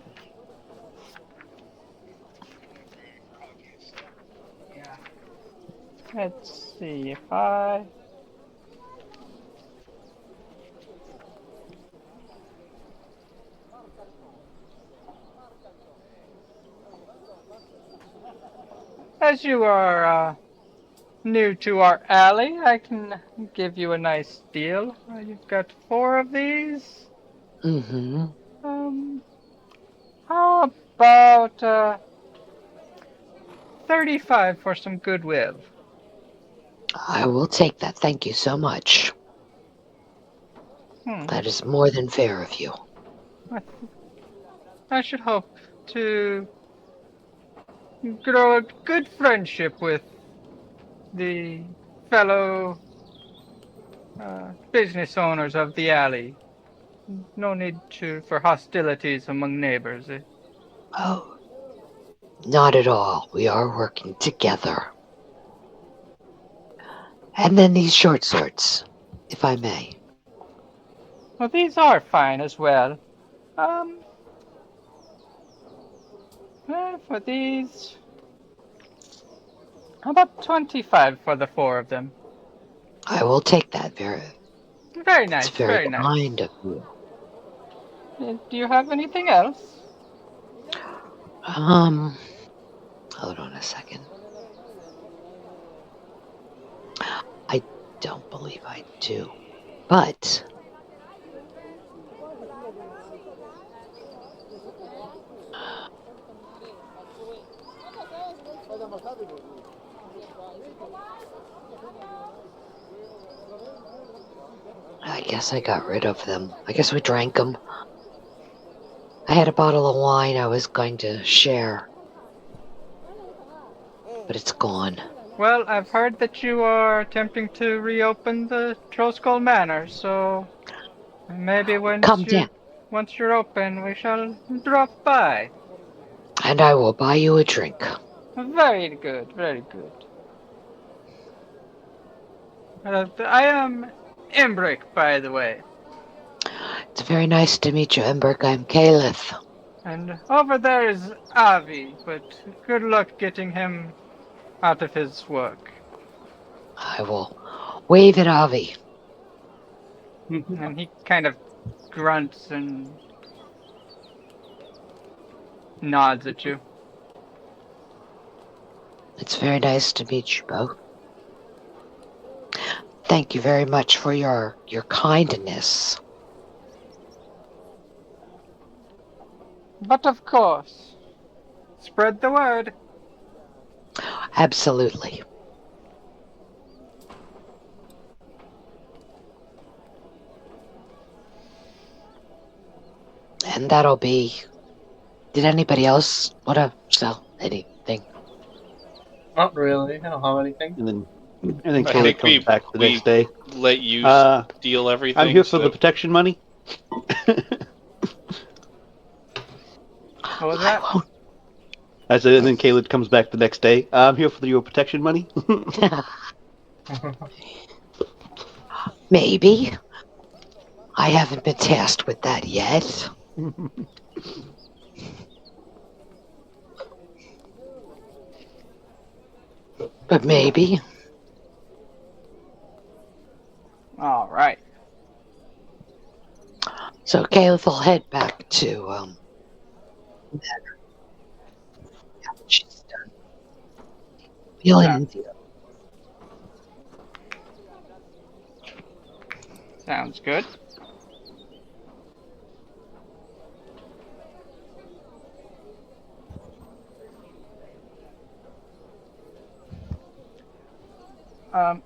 let's see if I... As you are new to our alley, I can give you a nice deal. You've got 4 of these. Mm-hmm. How about 35 for some goodwill? I will take that. Thank you so much. That is more than fair of you. I should hope to grow a good friendship with the fellow business owners of the alley. No need for hostilities among neighbors. Oh, not at all. We are working together. And then these short swords, if I may. Well, these are fine as well. For these, how about 25 for the 4 of them? I will take that. Very It's nice, very very nice. kind of you. Do you have anything else? Hold on a second. I don't believe I do. But I guess I got rid of them. I guess we drank them. I had a bottle of wine I was going to share, but it's gone. Well, I've heard that you are attempting to reopen the Trollskull Manor, so maybe Come down, once you're open, we shall drop by. and I will buy you a drink. Very good, very good. I am Imbric, by the way. It's very nice to meet you, Emberg. I'm Caliph. And over there is Avi, but good luck getting him out of his work. I will wave at Avi. And he kind of grunts and nods at you. It's very nice to meet you both. Thank you very much for your kindness. But of course, spread the word. Absolutely. And that'll be... Did anybody else want to sell anything? Not really. I don't have anything. And then I Caleb think comes back the next day. Let you steal everything. I'm here for the protection money. What was that? I won't. I said, and then Caleb comes back the next day. I'm here for your protection money. Maybe. I haven't been tasked with that yet. But maybe. All right. So Caleb will head back to she's done. Feeling Sounds good.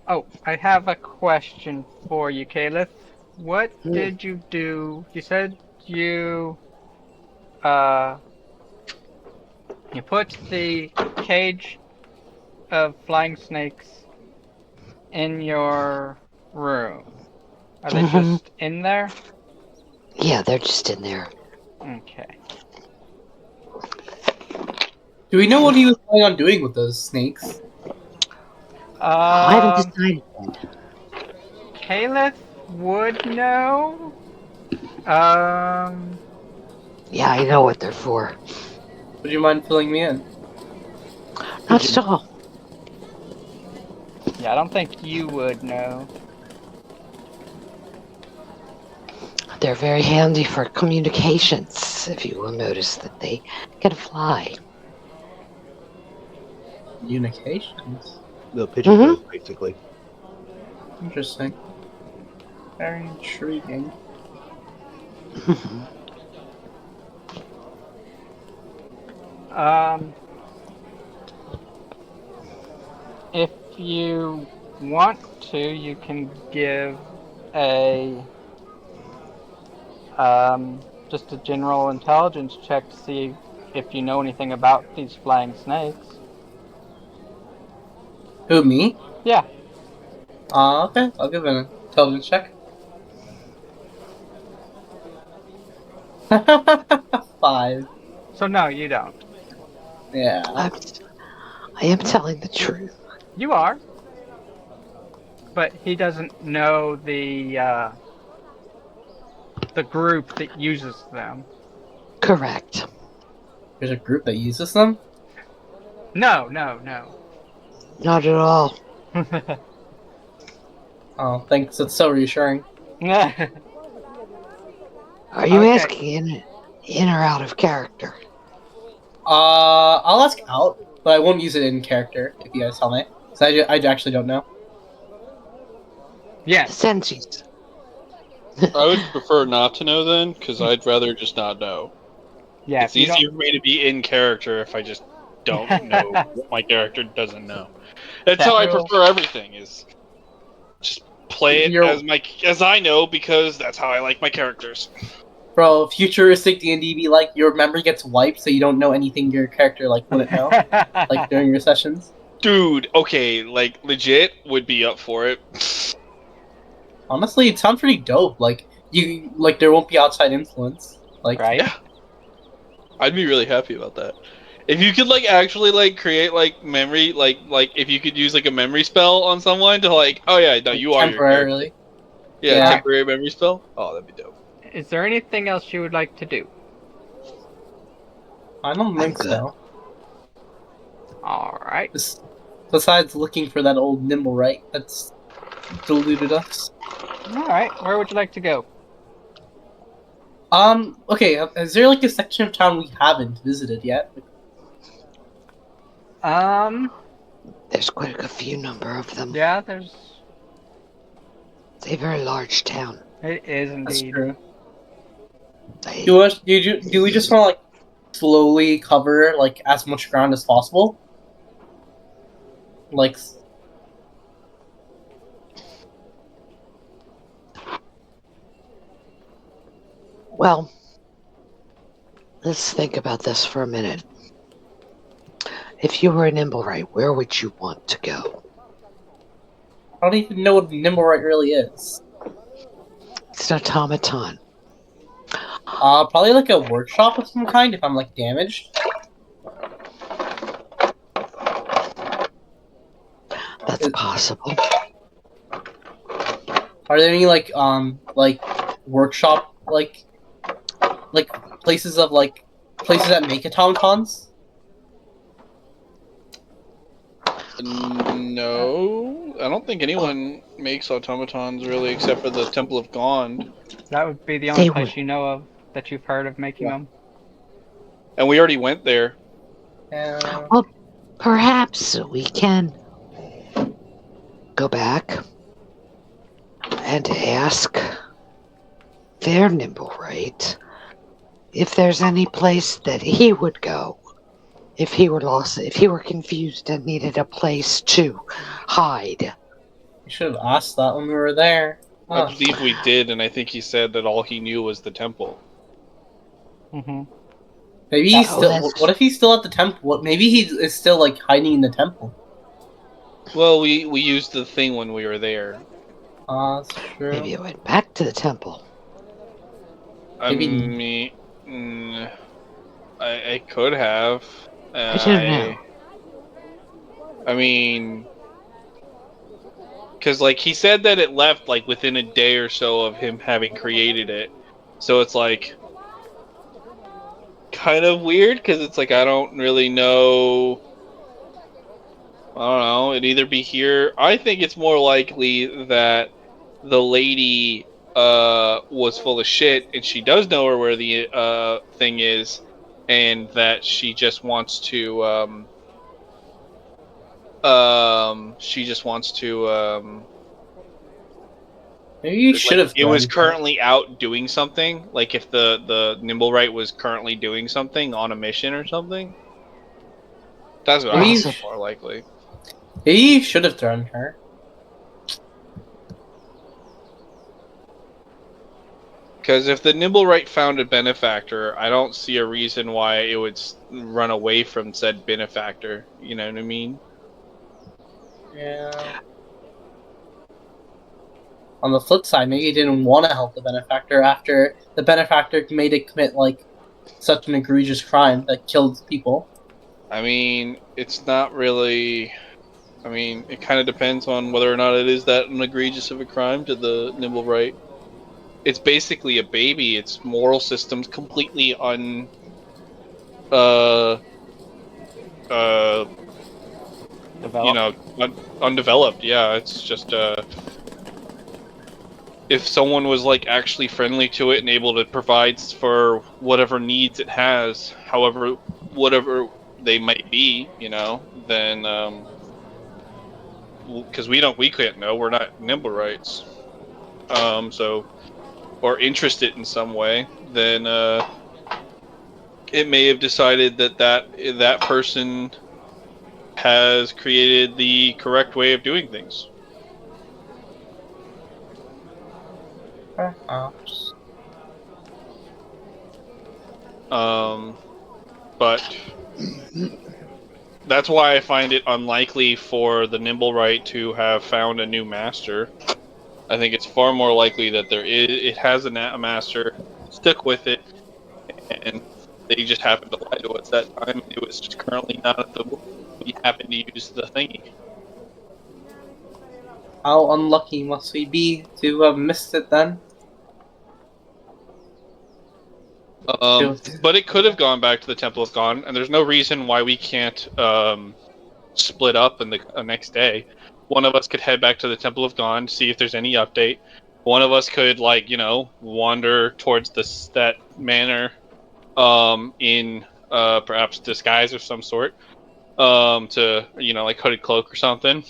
Oh, I have a question for you, Caliph. What did you do? You said you put the cage of flying snakes in your room. Are they just in there? Yeah, they're just in there. Okay. Do we know what he was planning on doing with those snakes? I haven't decided yet. Caliph would know. Yeah, I know what they're for. Would you mind filling me in? Not at all. Yeah, I don't think you would know. They're very handy for communications, if you will notice that they can fly. Communications. The pigeon Mhm. birds, basically. Interesting. Very intriguing. If you want to, you can give a just a general intelligence check to see if you know anything about these flying snakes. Who, me? Yeah. Okay. I'll give an intelligence check. 5. So no, you don't. Yeah. I am telling the truth. You are, but he doesn't know the group that uses them. Correct. There's a group that uses them? No. Not at all. Oh, thanks. That's so reassuring. Are you Okay. asking in or out of character? I'll ask out, but I won't use it in character if you guys tell me. So I actually don't know. Yes. Sensies. I would prefer not to know then, because I'd rather just not know. Yeah. It's easier for me to be in character if I just don't know what my character doesn't know. That's how I Well- prefer everything. Is just play it as I know, because that's how I like my characters. Bro, futuristic D&D be like your memory gets wiped, so you don't know anything your character like wouldn't know, like during your sessions. Dude, okay, like legit would be up for it. Honestly, it sounds pretty dope. Like there won't be outside influence. Like, right? Yeah. I'd be really happy about that. If you could like actually like create like memory, like if you could use like a memory spell on someone to like, oh yeah, no, you are your character. temporarily. Yeah, Yeah. temporary memory spell. Oh, that'd be dope. Is there anything else you would like to do? I don't think good. so. All right. Besides looking for that old nimble right that's deluded us. All right. Where would you like to go? Okay, is there like a section of town we haven't visited yet? There's quite a few number of them. Yeah, there's. It's a very large town. It is That's indeed. true. They- Do we just want to like slowly cover like as much ground as possible? Like, Well, let's think about this for a minute. If you were a Nimblewright, where would you want to go? I don't even know what nimble right really is. It's an automaton. Probably like a workshop of some kind if I'm like damaged. That's possible. Are there any like workshop like places that make automatons? No, I don't think anyone makes automatons really, except for the Temple of Gond. That would be the only They place would. you know of that you've heard of making them. And we already went there. Yeah. Well, perhaps we can go back and ask their Nimblewright if there's any place that he would go if he were lost, if he were confused and needed a place to hide. We should have asked that when we were there. I Huh. believe we did, and I think he said that all he knew was the temple. Mm-hmm. Maybe he's Oh, still. that's- What if he's still at the temple? Maybe he is still like hiding in the temple. Well, we used the thing when we were there. That's true. Maybe it went back to the temple. I Maybe- mean, I could have. I don't know. I mean, Because, like, he said that it left, like, within a day or so of him having created it. So it's, like, kind of weird, because it's, like, I don't really know. I don't know. It'd either be here. I think it's more likely that the lady was full of shit, and she does know where the thing is, and that she just wants to Maybe you should like have it was thrown her. currently out doing something. Like if the Nimblewright was currently doing something on a mission or something. That's what I Maybe think you, is more likely. maybe you should have thrown her. Because if the Nimblewright found a benefactor, I don't see a reason why it would run away from said benefactor. You know what I mean? Yeah. On the flip side, maybe you didn't want to help the benefactor after the benefactor made it commit like such an egregious crime that killed people. I mean, it's not really. I mean, it kind of depends on whether or not it is that an egregious of a crime to the Nimblewright. It's basically a baby. Its moral system's completely uh, uh, Develop. undeveloped. Yeah, it's just if someone was like actually friendly to it and able to provide for whatever needs it has, however, whatever they might be, then because we can't know, we're not Nimblewrights, so or interested in some way, then it may have decided that person has created the correct way of doing things. Perhaps. But that's why I find it unlikely for the Nimblewright to have found a new master. I think it's far more likely that it has a master, stick with it, and they just happened to lie to us that time. It was just currently not at the. We happened to use the thingy. How unlucky must we be to have missed it then? But it could have gone back to the Temple of God, and there's no reason why we can't split up in the next day. One of us could head back to the Temple of God, see if there's any update. One of us could, wander towards that manor, in perhaps disguise of some sort, to like hooded cloak or something.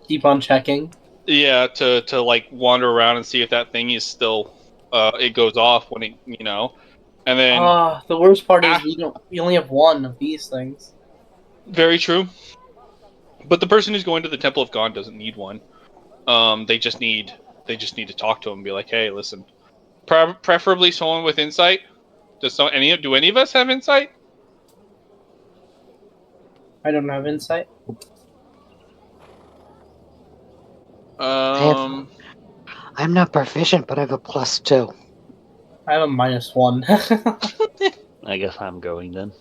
Keep on checking. Yeah, to like wander around and see if that thing is still, it goes off when it, and then The worst part is we only have one of these things. very true. But the person who's going to the Temple of God doesn't need one. They just need to talk to him and be like, hey, listen. Preferably someone with insight. Do any of us have insight? I don't have insight. I'm not proficient, but I have a +2. I have a -1. I guess I'm going then.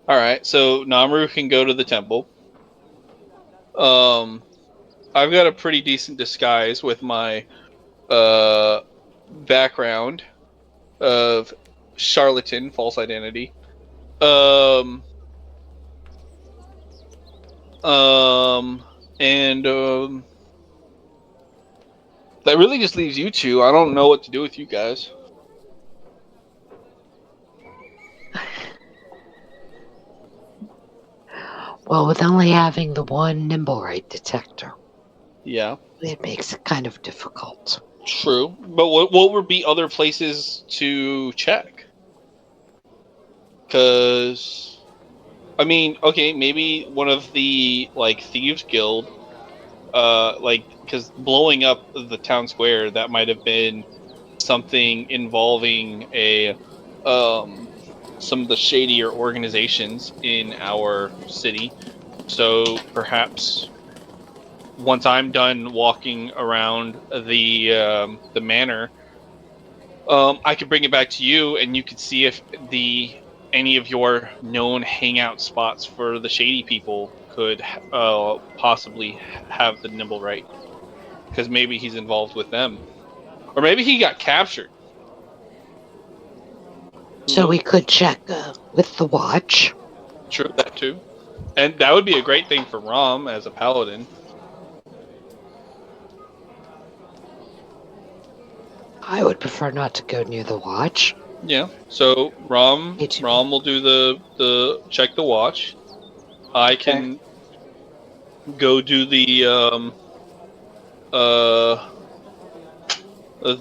All right, so Namru can go to the temple. I've got a pretty decent disguise with my background of charlatan, false identity. And that really just leaves you two. I don't know what to do with you guys. Well, with only having the one Nimblewright detector, Yeah, it makes it kind of difficult. true. But what would be other places to check? Because, I mean, okay, maybe one of the thieves guild, because blowing up the town square, that might have been something involving some of the shadier organizations in our city. So perhaps once I'm done walking around the manor, I could bring it back to you, and you could see if any of your known hangout spots for the shady people could possibly have the nimble right, because maybe he's involved with them, or maybe he got captured. Who So we knows? could check with the watch. True, that too, and that would be a great thing for Rom as a paladin. I would prefer not to go near the watch. Yeah. So Rom Me too. will do the check the watch. I can go do the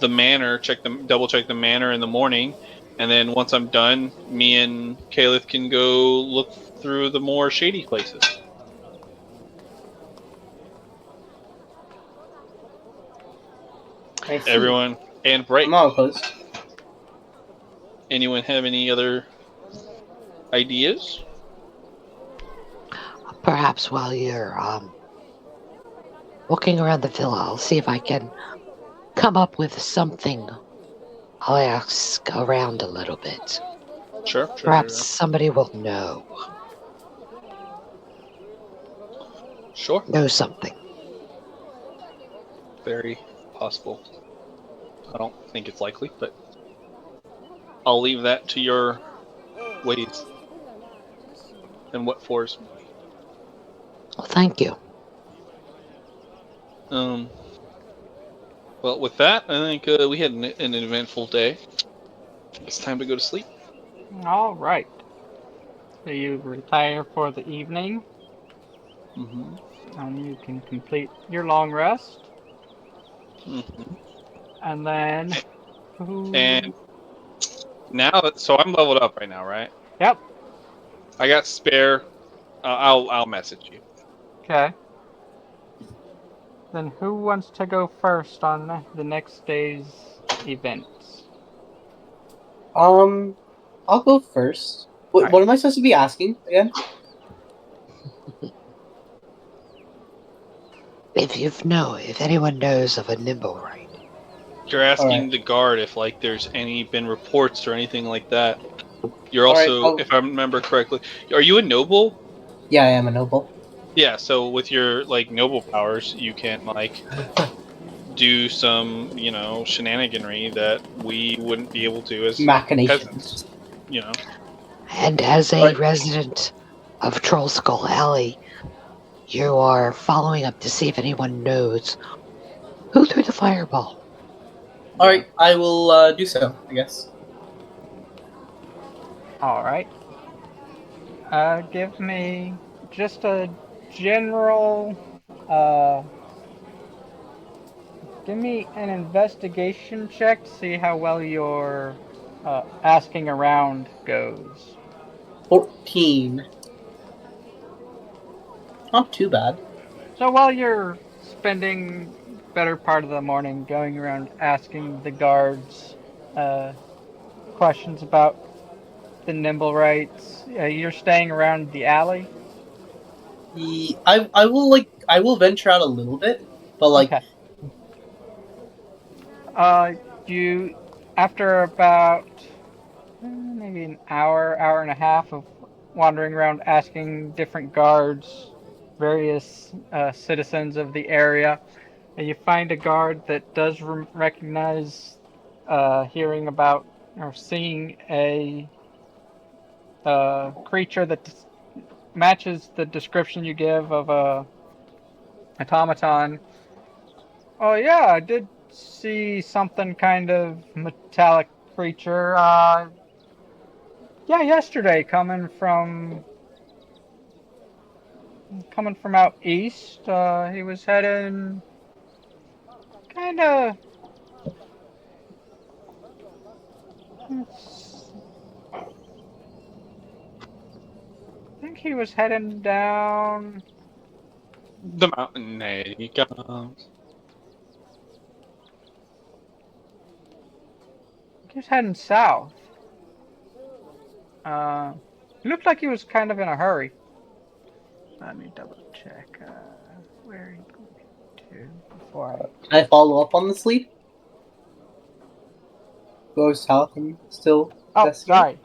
manor, double check the manor in the morning, and then once I'm done, me and Caliph can go look through the more shady places. I see. Everyone and break. I'm not opposed. Anyone have any other ideas? Perhaps while you're walking around the villa, I'll see if I can come up with something. I'll ask around a little bit. Sure. Perhaps somebody will know something. Very possible. I don't think it's likely, but I'll leave that to your ways and what for's. Well, thank you. Well, with that, I think we had an eventful day. It's time to go to sleep. All right. So you retire for the evening, Mm-hmm. and you can complete your long rest, Mm-hmm. and then. And now, so I'm leveled up right now, right? Yep. I got spare. I'll message you. Okay. Then who wants to go first on the next day's events? I'll go first. Wait, Right. what am I supposed to be asking again? If anyone knows of a nimble right. You're asking Alright. the guard if there's been reports or anything like that. You're Alright, also, if I remember correctly, are you a noble? Yeah, I am a noble. Yeah. So with your noble powers, you can do some shenaniganry that we wouldn't be able to as peasants. Machinations. And as a resident of Troll Skull Alley, you are following up to see if anyone knows who threw the fireball. Alright, I will do so, I guess. All right. Give me just a general. Give me an investigation check to see how well your asking around goes. 14. Not too bad. So while you're spending better part of the morning going around asking the guards questions about the nimble rights, you're staying around the alley. I will venture out a little bit, but Okay. You after about maybe an hour and a half of wandering around asking different guards, various citizens of the area, and you find a guard that does recognize hearing about or seeing a creature that matches the description you give of a automaton. Oh yeah, I did see something kind of metallic creature. Yeah, yesterday coming from out east. He was heading kind of. I think he was heading down. The mountain. There he comes. He was heading south. He looked like he was kind of in a hurry. Let me double check where he went to before I. can I follow up on this lead? Go south and still Oh, investigate? sorry.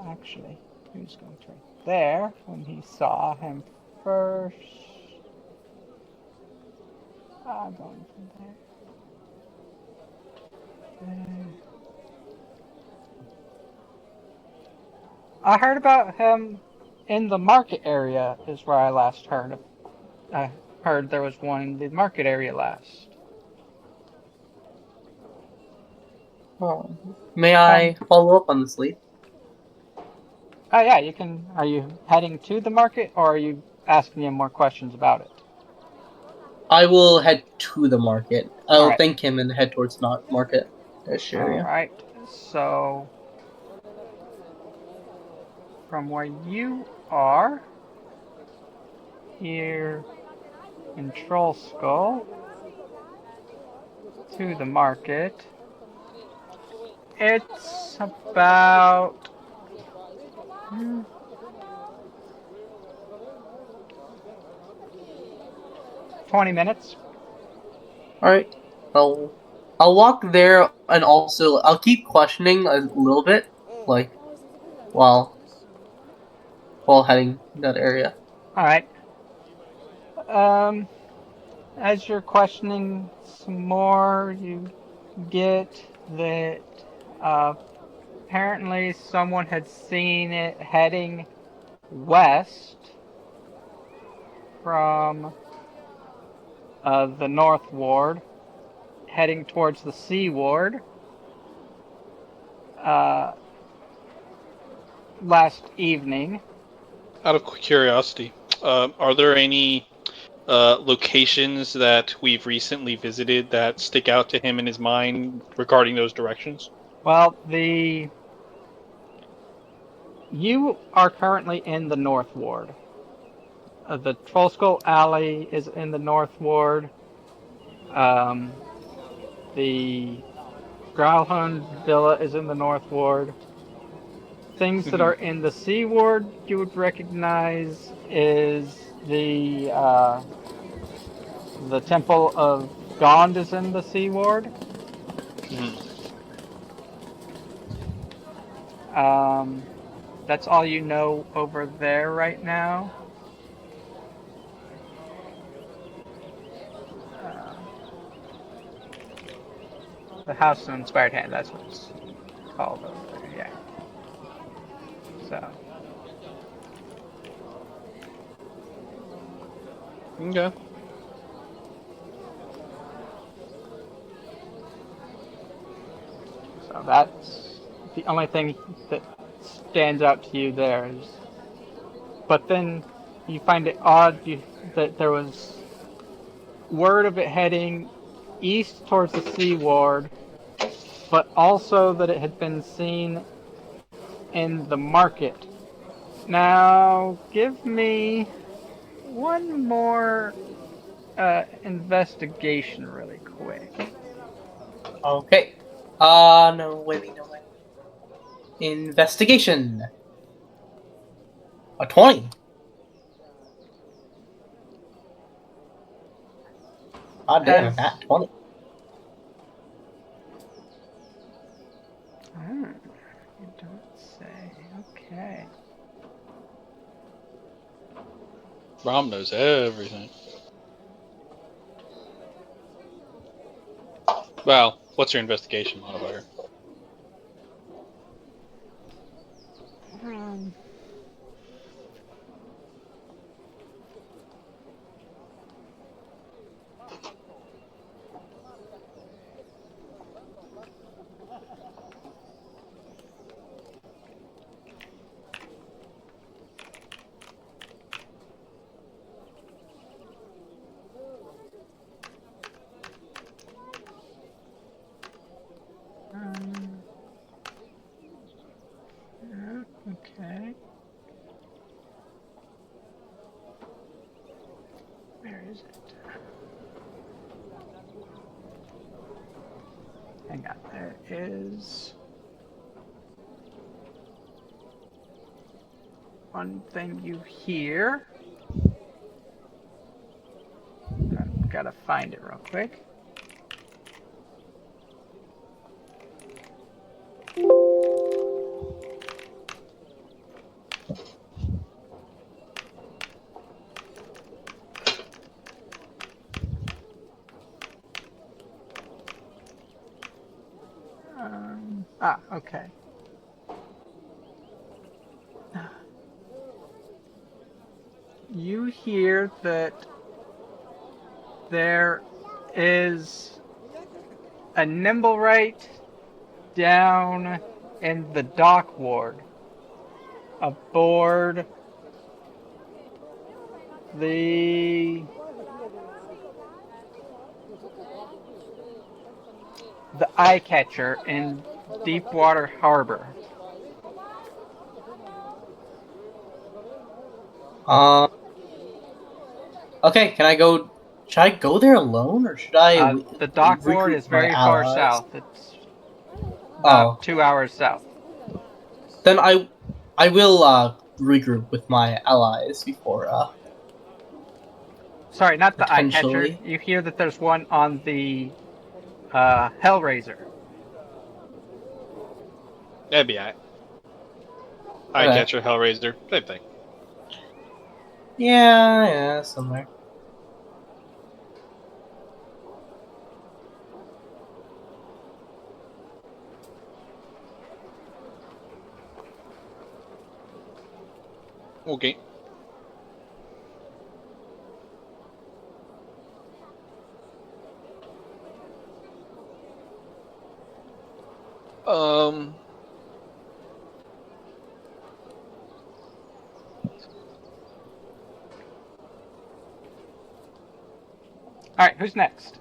Actually, he was going to right there when he saw him first. I'm going from there. I heard about him in the market area. Is where I last heard of. I heard there was one in the market area last. Oh. May I follow up on this lead? Oh yeah, you can. Are you heading to the market, or are you asking him more questions about it? I will head to the market. All I'll right. thank him and head towards the market-ish All area. right. So, from where you are, here in Troll Skull, to the market, it's about 20 minutes. All right. I'll walk there, and also I'll keep questioning a little bit, like while heading that area. All right. As you're questioning some more, you get that apparently someone had seen it heading west from the North Ward, heading towards the Sea Ward. Last evening. Out of curiosity, are there any locations that we've recently visited that stick out to him in his mind regarding those directions? Well, you are currently in the North Ward. The Troll Skull Alley is in the North Ward. The Growlhund Villa is in the North Ward. Things that are in the Sea Ward you would recognize is the Temple of Gond is in the Sea Ward. That's all you know over there right now. The House of Inspired Hand, that's what it's called over there, yeah. So. Okay. So that's the only thing that stands out to you there. But then you find it odd that there was word of it heading east towards the Sea Ward, but also that it had been seen in the market. Now, give me one more investigation really quick. Okay. No way. Investigation. A 20. God damn, that 20. You don't say. Okay. Rom knows everything. Well, what's your investigation modifier? Okay. Where is it? Hang on, there is one thing you hear. Gotta find it real quick. Okay. You hear that there is a Nimblewright down in the dock ward aboard the eye catcher in Deepwater Harbor. Okay, can I go? Should I go there alone, or should I The dock ward regroup is my very far allies? south. It's about Oh, 2 hours south. then I will regroup with my allies before Sorry, not the eye catcher. potentially. You hear that there's one on the Hellraiser. That'd be alright. Eye Okay. catcher, Hellraiser, same thing. Yeah, somewhere. Okay. Alright, who's next?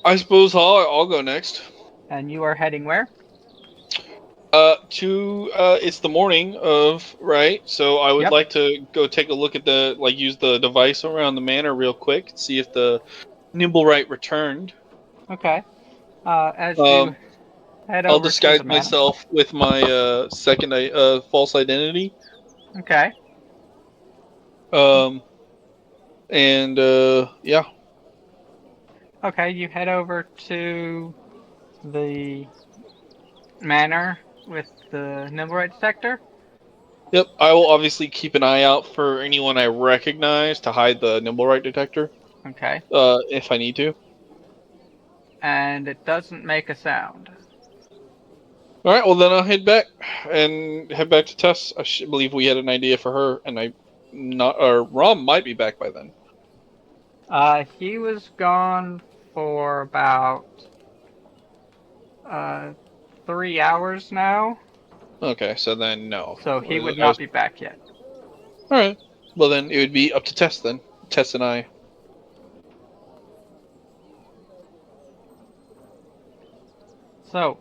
I suppose I'll go next. And you are heading where? It's the morning of, right? So I would Yep. like to go take a look at use the device around the manor real quick, see if the Nimblewright returned. Okay. As you head I'll over to disguise the manor. myself with my second false identity. Okay. And yeah. Okay, you head over to the manor with the Nimblewright detector. Yep, I will obviously keep an eye out for anyone I recognize to hide the Nimblewright detector. Okay. If I need to. And it doesn't make a sound. All right, well then I'll head back to Tess. I believe we had an idea for her, and Rom might be back by then. He was gone for about 3 hours now. Okay, so then no. So he would not be back yet. All right. Well then it would be up to Tess then. Tess and I. So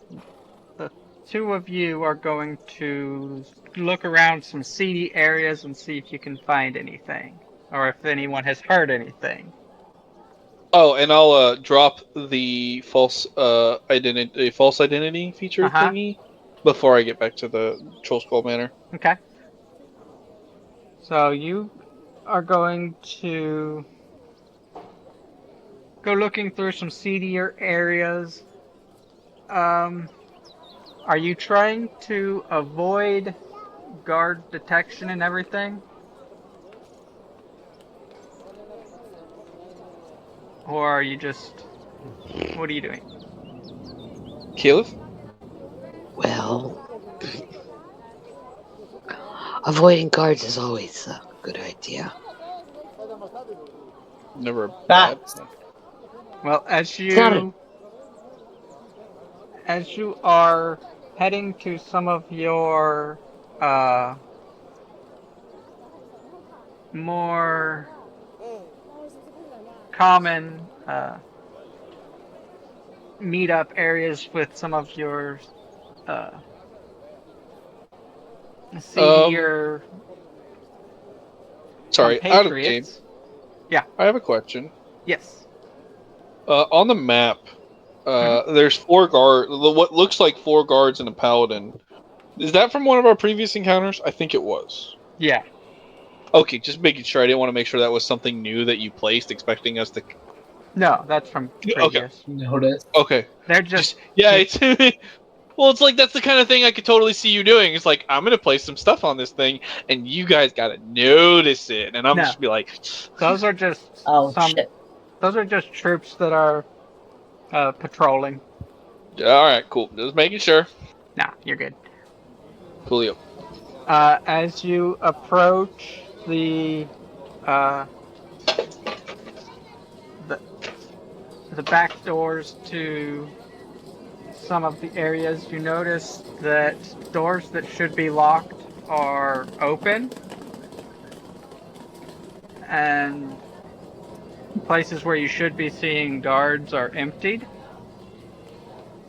the two of you are going to look around some seedy areas and see if you can find anything, or if anyone has heard anything. Oh, and I'll drop the false identity feature thingy before I get back to the Troll Skull Manor. Okay. So you are going to go looking through some seedier areas. Are you trying to avoid guard detection and everything? Or are you just... What are you doing? Caliph? Well, avoiding guards is always a good idea. Never bad. Well, as you are heading to some of your more common meetup areas with some of your senior sorry, out of game. Yeah. I have a question. Yes. On the map, there's 4 guards. What looks like 4 guards and a paladin. Is that from one of our previous encounters? I think it was. Yeah. Okay, just making sure. I didn't want to make sure that was something new that you placed, expecting us to. No, that's from previous. Notice. Okay. They're just yeah. It's well, it's like that's the kind of thing I could totally see you doing. It's like I'm gonna place some stuff on this thing, and you guys gotta notice it, and I'm just be like, those are just shit. Those are just troops that are patrolling. All right, cool. Just making sure. Nah, you're good. Coolio. As you approach uh, the the back doors to some of the areas, you notice that doors that should be locked are open, and places where you should be seeing guards are emptied.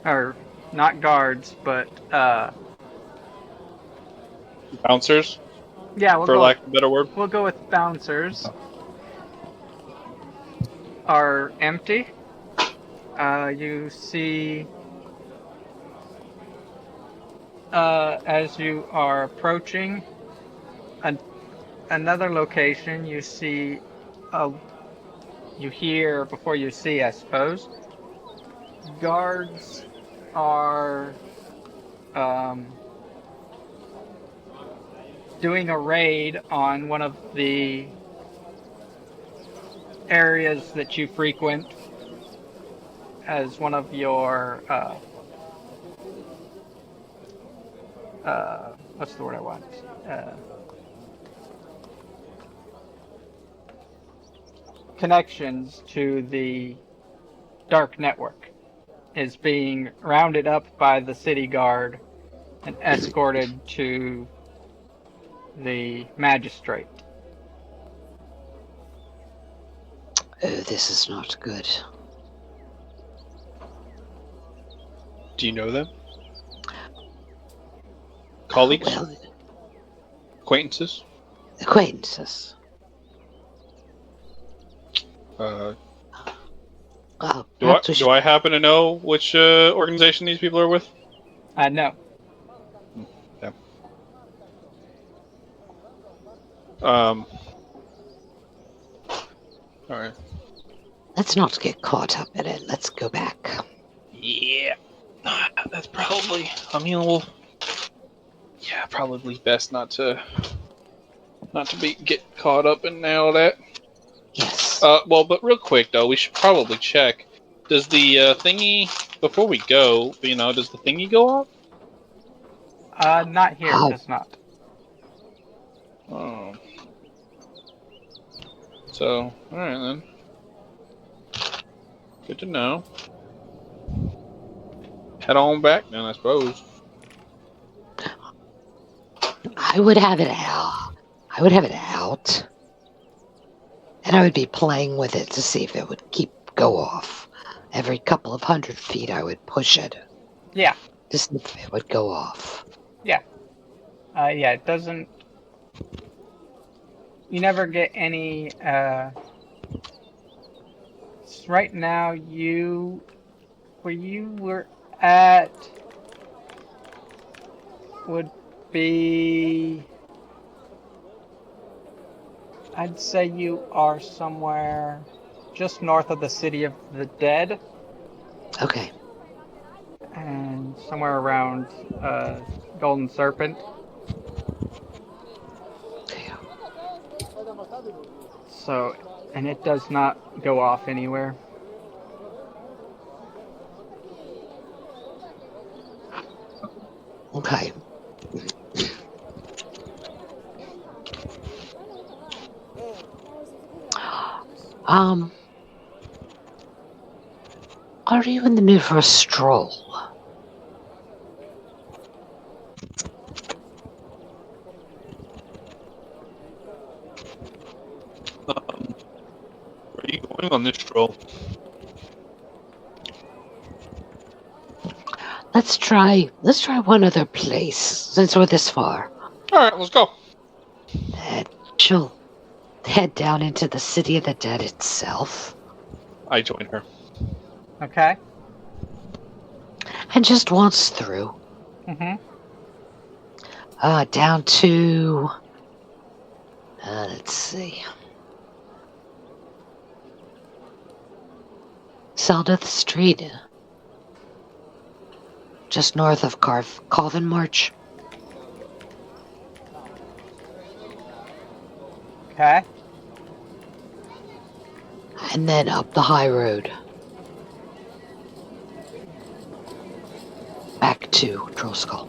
Or not guards, but Bouncers, yeah, for lack of a better word. we'll go with bouncers are empty. You see, as you are approaching another location, you see, you hear before you see, I suppose. Guards are doing a raid on one of the areas that you frequent as one of your what's the word I want? Connections to the dark network is being rounded up by the city guard and escorted to the magistrate. Oh, this is not good. Do you know them? Colleagues? Well, Acquaintances? acquaintances. Uh, Well, do I happen to know which organization these people are with? No. Yeah. All right. Let's not get caught up in it. Let's go back. Yeah. That's probably. I mean, well. Yeah, probably best not to get caught up in all that. Yes. Well, but real quick though, we should probably check. Does the thingy before we go? Does the thingy go off? Not here. It does not. Oh. So, all right then. Good to know. Head on back then, I suppose. I would have it out. I would have it out. And I would be playing with it to see if it would go off. Every couple of 100 feet, I would push it. Yeah. To see if it would go off. Yeah. Yeah, it doesn't. You never get any. Right now, where you were at would be. I'd say you are somewhere just north of the City of the Dead. Okay. And somewhere around Golden Serpent. So, and it does not go off anywhere. Okay. Are you in the mood for a stroll? Where are you going on this stroll? Let's try one other place since we're this far. All right, let's go. And she'll head down into the City of the Dead itself. I join her. Okay. And just wants through. Mm-hmm. Down to... let's see. Seldith Street. Just north of Calvin March. Okay. And then up the high road. back to Drollskull.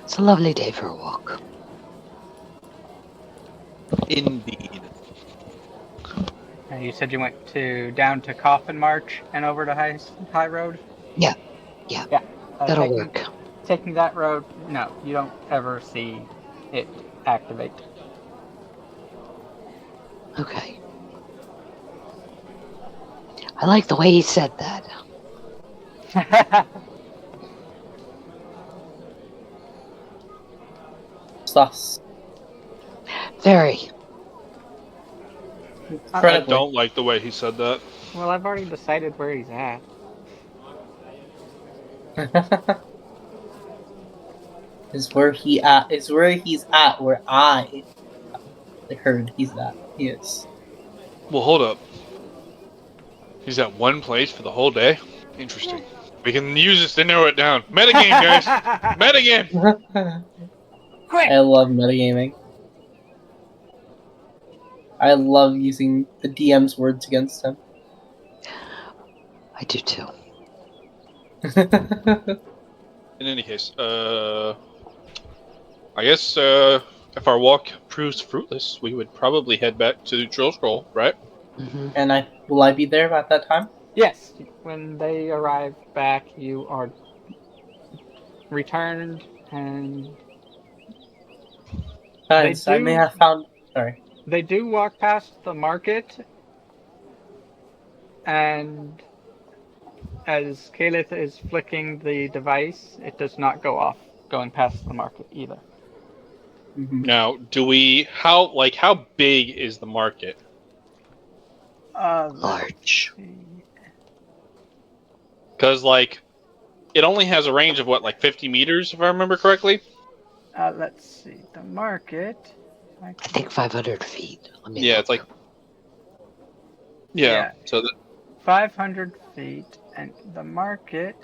It's a lovely day for a walk. Indeed. You said you went down to Coffin March and over to High Road? Yeah. Yeah. That'll taking, work. Taking that road, no, you don't ever see it activate. Okay. I like the way he said that. Sus. Very. I Incredibly. don't like the way he said that. Well, I've already decided where he's at. Is where he's at where I heard he's at. He is. Well, hold up. He's at one place for the whole day? Interesting. We can use this to narrow it down. Metagame, guys! Metagame! Quick! I love metagaming. I love using the DM's words against him. I do too. In any case, I guess if our walk proves fruitless, we would probably head back to Drill Scroll, right? Mm-hmm. And will I be there at that time? Yes, when they arrive back, you are returned, and Guys, I may have found. Sorry. they do walk past the market, and as Calith is flicking the device, it does not go off going past the market either. Mm-hmm. Now, how big is the market? Large. Because, it only has a range of, 50 meters, if I remember correctly? Let's see, the market. I think 500 feet. Let me Yeah, look. it's like... Yeah, so... 500 feet, and the market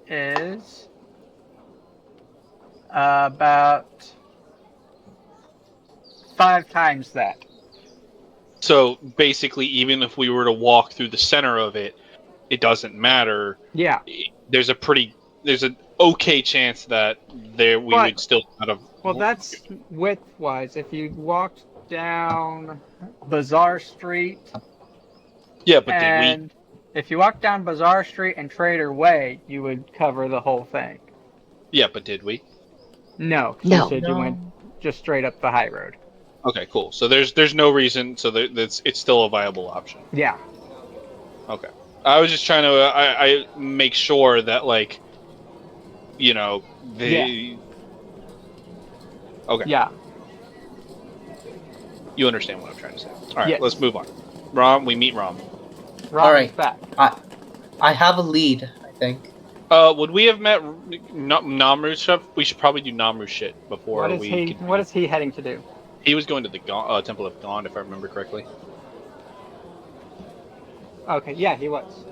is about 5 times that. So, basically, even if we were to walk through the center of it, it doesn't matter. Yeah. There's an okay chance that we would still kind of... Well, that's width-wise. If you walked down Bazaar Street... Yeah, but did we... If you walked down Bazaar Street and Trader Way, you would cover the whole thing. Yeah, but did we? No. No. You said you went just straight up the high road. Okay, cool. So there's no reason, so it's still a viable option. Yeah. Okay. I was just trying to I make sure that they... Okay. Yeah. You understand what I'm trying to say. All right, Yes. let's move on. Rom, we meet Rom. Rom All right. is back. I have a lead, I think. Would we have met Namru's stuff? We should probably do Namru's shit before What is he heading to do? He was going to the Temple of Gond, if I remember correctly. Okay, yeah, he was.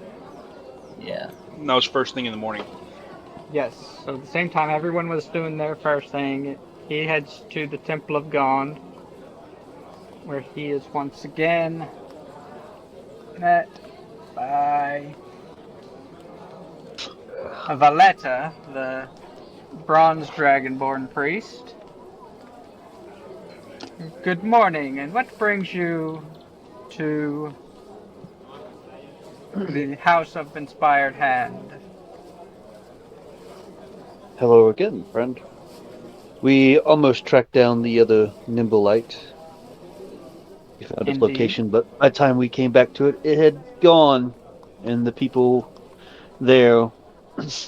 Yeah. That was first thing in the morning. Yes. So at the same time everyone was doing their first thing, he heads to the Temple of Gond, where he is once again met by Valletta, the bronze dragonborn priest. Good morning, and what brings you to the House of Inspired Hand? Hello again, friend. We almost tracked down the other Nimblelight. We found its Indeed. location, but by the time we came back to it, it had gone, and the people there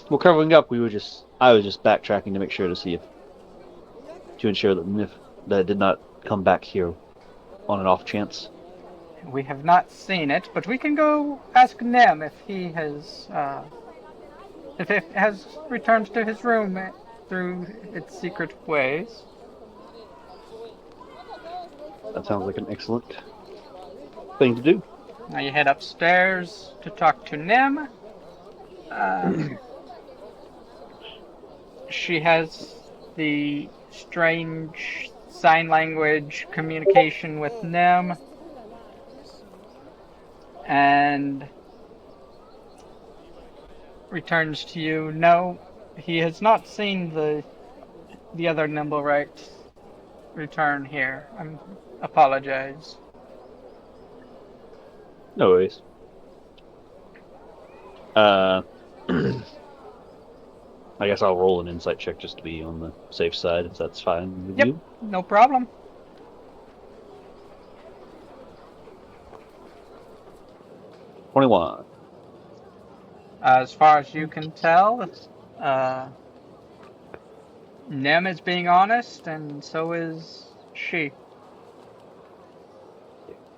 were covering up. I was just backtracking to make sure to ensure that it did not come back here on an off chance. We have not seen it, but we can go ask Nem if he has, if it has returned to his room through its secret ways. That sounds like an excellent thing to do. Now you head upstairs to talk to Nem. She has the strange sign language communication with Nem. And returns to you. No, he has not seen the other Nimblewright return here. I apologize. No worries. I guess I'll roll an insight check just to be on the safe side, if that's fine with Yep, you. no problem. 21. As far as you can tell, Nim is being honest, and so is she.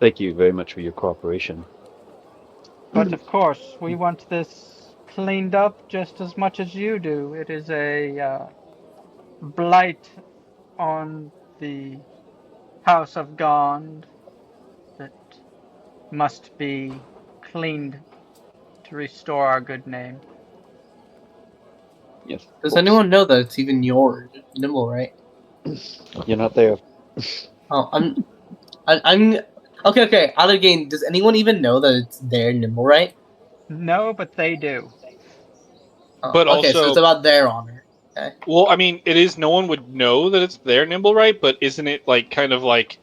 Thank you very much for your cooperation. But of course, we want this cleaned up just as much as you do. It is a blight on the House of Gond that must be cleaned to restore our good name. Yes. of Does course. anyone know that it's even your Nimble, right? You're not there. Oh, I'm. Okay. Out of the game, does anyone even know that it's their Nimble, right? No, but they do. Oh, But okay, so also- it's about their honor. Okay. Well, I mean, it is. No one would know that it's their nimble, right? But isn't it like kind of like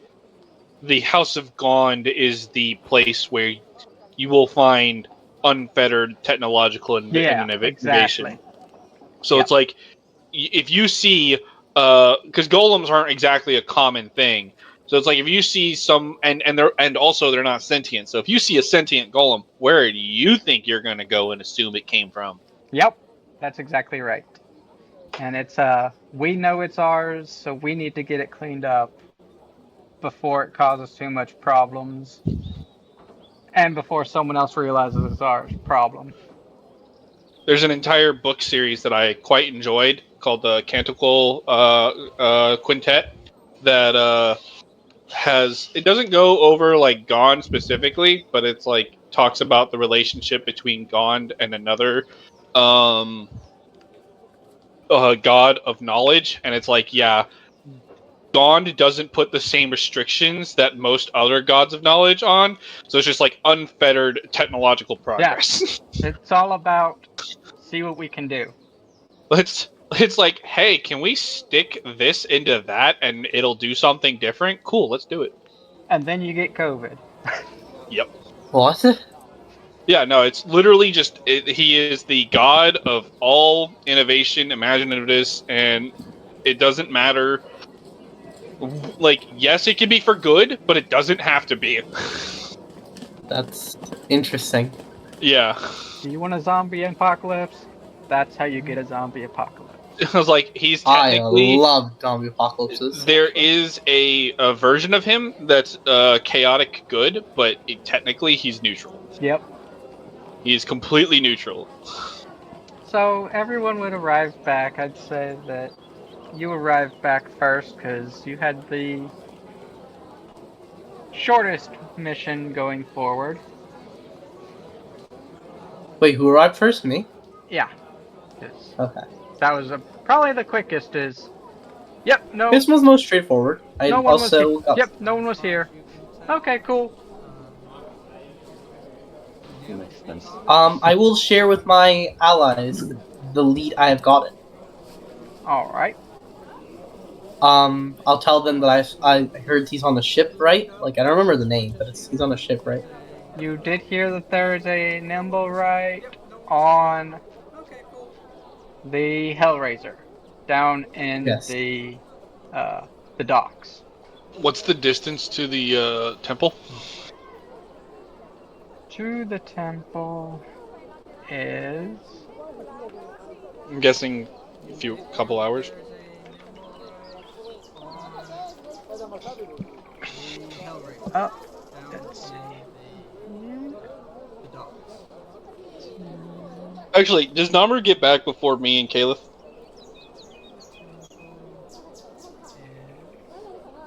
the House of Gond is the place where you will find unfettered technological Yeah, innovation. exactly. So Yep. it's like if you see, because golems aren't exactly a common thing. So it's like if you see some, and also they're not sentient. So if you see a sentient golem, where do you think you're going to go and assume it came from? Yep, that's exactly right. And it's we know it's ours, so we need to get it cleaned up before it causes too much problems, and before someone else realizes it's our problem. There's an entire book series that I quite enjoyed called the Canticle Quintet that it doesn't go over like Gond specifically, but it's like talks about the relationship between Gond and another um god of knowledge, and it's like, yeah, Gond doesn't put the same restrictions that most other gods of knowledge on, so it's just like unfettered technological progress. It's all about see what we can do. It's like, hey, can we stick this into that and it'll do something different? Cool, let's do it. And then you get COVID. Yep. What? Yeah, no, it's literally just he is the god of all innovation, imaginativeness, and it doesn't matter. Like, yes, it can be for good, but it doesn't have to be. That's interesting. Yeah. Do you want a zombie apocalypse? That's how you get a zombie apocalypse. I was like, he's I technically. love zombie apocalypses. There is a version of him that's chaotic good, but technically he's neutral. Yep. He's completely neutral. So everyone would arrive back. I'd say that you arrived back first because you had the shortest mission going forward. Wait, who arrived first? Me? Yeah. 'Cause Okay. that was probably the quickest is. Yep, no. This was most straightforward. I No one also was here. Yep, no one was here. Okay, cool. Makes sense. I will share with my allies the lead I have gotten. Alright. I'll tell them that I heard he's on the ship, right? Like, I don't remember the name, but he's on a ship, right? You did hear that there's a Nimblewright on the Hellraiser down in Yes. the docks. What's the distance to the temple? To the temple is I'm guessing a couple hours. let's Actually, does Namur get back before me and Caliph?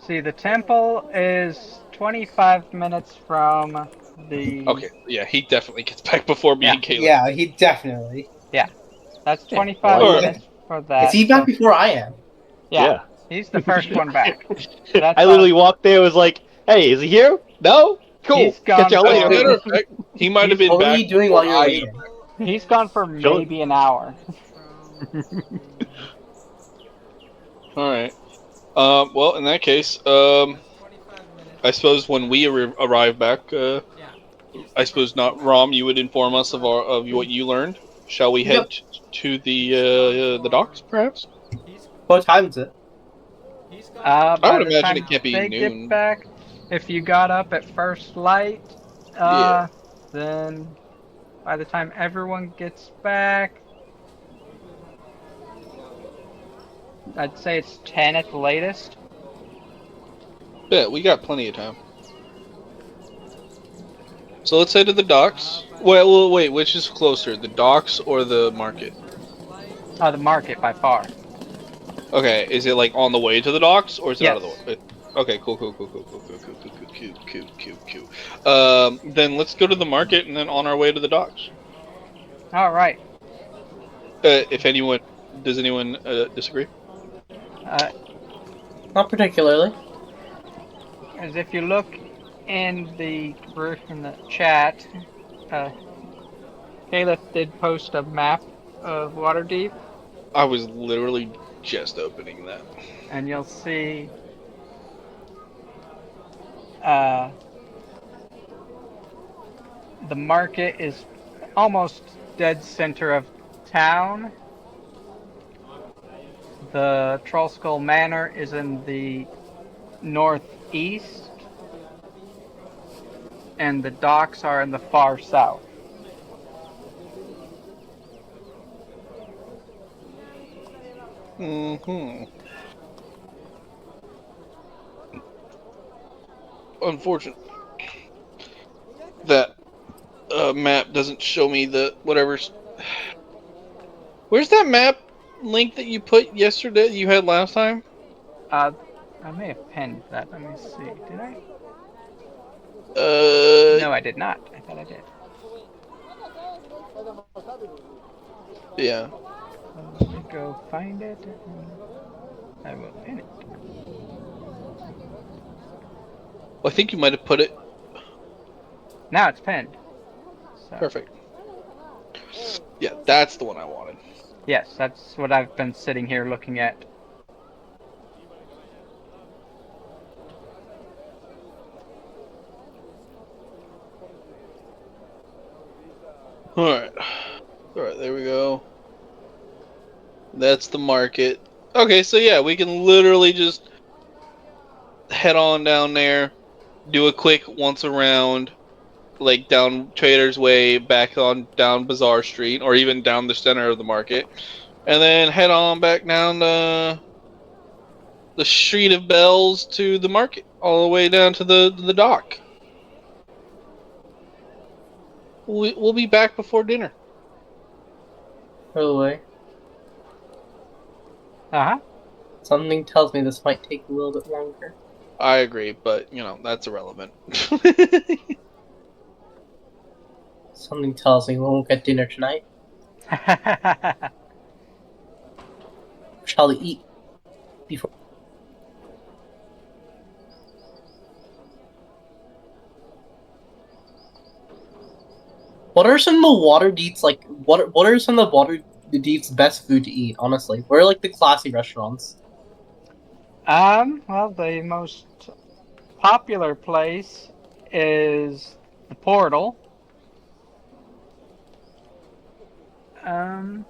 see, the temple is 25 minutes from the. Okay, yeah, he definitely gets back before me Yeah. and Caliph. Yeah, he definitely. That's 25 Well, minutes for that. Is he back so- before I am? Yeah, he's the first one back. That's I literally walked there, was like, hey, is he here? No? Cool. He's gone Catch y'all for- As a later. matter of fact, he might have been What were back. you doing while you were before I- waiting? He's gone for Shall- maybe an hour. From the, All right. Well, in that case, 25 minutes. I suppose when we arrive back, Yeah. Use the I suppose first not. map. Rom, you would inform us of what you learned. Shall we head to the docks, perhaps? He's What time is it? he's gone I for By would the imagine time it can't be they get noon. back, if you got up at first light, Yeah. then by the time everyone gets back, I'd say it's 10 at the latest. Yeah, we got plenty of time. So let's head to the docks. Well, wait, which is closer, the docks or the market? first light. The market by far. Okay, is it like on the way to the docks or is it out of the Yes. way? Okay, cool. Then let's go to the market and then on our way to the docks. All right. If anyone, does anyone disagree? Uh, Not particularly. as if you look in the group in the chat, uh, Caleb did post a map of Waterdeep, I was literally just opening that. and you'll see uh, the market is almost dead center of town. The Trollskull Manor is in the northeast, and the docks are in the far south. Unfortunate that map doesn't show me the whatever's. Where's that map link that you put yesterday? You had last time? I may have pinned that. Let me see. Did I? Uh, No, I did not. I thought I did. yeah. Let me go find it. And I will pin it. Well, I think you might have put it. Now it's pinned. So, Perfect. Yeah, that's the one I wanted. yes, that's what I've been sitting here looking at. Alright. Alright, there we go. That's the market. Okay, so yeah, we can literally just head on down there, do a quick once around, like down Trader's Way, back on down Bazaar Street, or even down the center of the market, and then head on back down the Street of Bells to the market, all the way down to the dock. We'll be back before dinner. By the way, Uh-huh. something tells me this might take a little bit longer. I agree, but that's irrelevant. Something tells me we won't get dinner tonight. Shall we eat before? What are some of the Waterdeep's What are some of the Waterdeep's best food to eat? Honestly, where are like the classy restaurants? Well, the most popular place is the Portal. Um,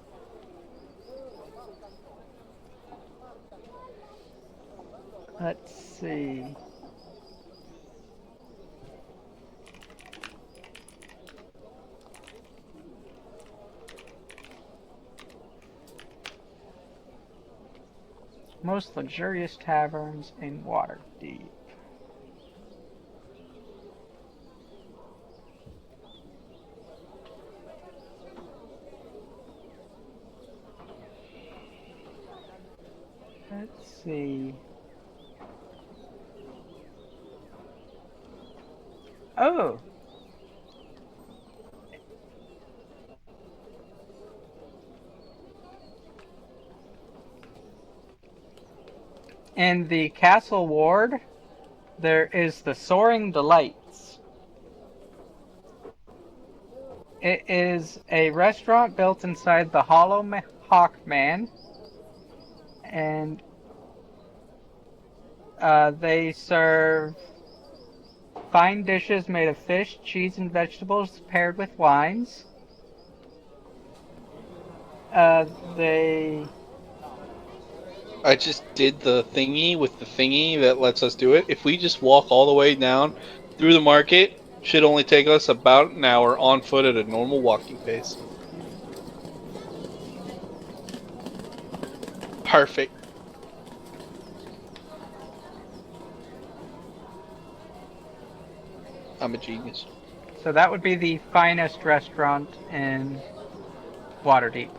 let's see. Most luxurious taverns in Waterdeep. Let's see. Oh. In the Castle Ward, there is the Soaring Delights. It is a restaurant built inside the Hollow Hawk Man, and they serve fine dishes made of fish, cheese, and vegetables paired with wines. They I just did the thingy with the thingy that lets us do it. If we just walk all the way down through the market, should only take us about an hour on foot at a normal walking pace. Perfect. I'm a genius. So that would be the finest restaurant in Waterdeep.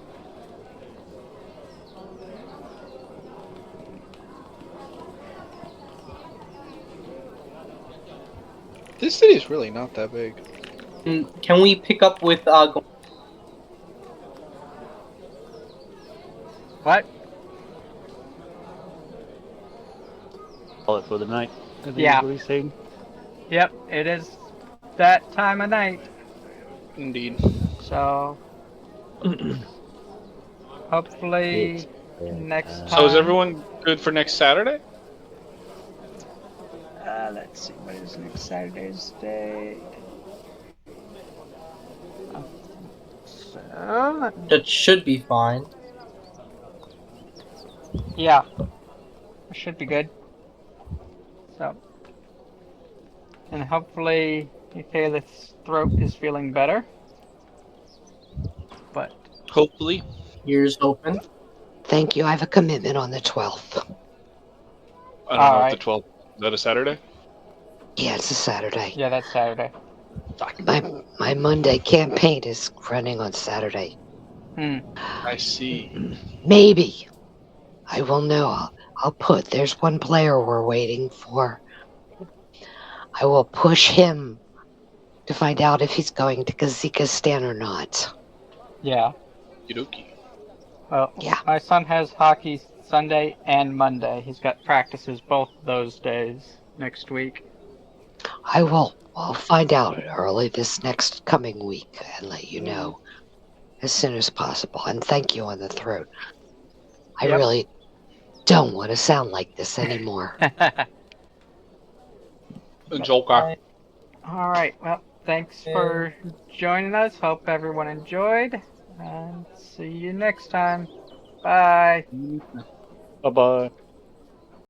This city is really not that big. Can we pick up with What? Call it for the night. I think Yeah. is what he's saying. Yep, it is that time of night. Indeed. So hopefully It's next time. So is everyone good for next Saturday? Let's see, what is next Saturday's date? So, that should be fine. yeah, it should be good. So, and hopefully Michaela's throat is feeling better. But Hopefully. Ears open. Thank you. I have a commitment on the 12th. I don't know if Alright. the 12th. Is that a Saturday? Yeah, it's a Saturday. yeah, that's Saturday. My Monday campaign is running on Saturday. I see. Maybe. I will know. I'll put. There's one player we're waiting for. I will push him to find out if he's going to Kazakhstan or not. Yeah. Okie Well, Yeah. my son has hockey Sunday and Monday. He's got practices both those days next week. I'll find out early this next coming week and let you know as soon as possible. And thank you on the throat. I Yep. really don't want to sound like this anymore. Joker. All right. Well, thanks for joining us. Hope everyone enjoyed. And see you next time. Bye. Bye bye.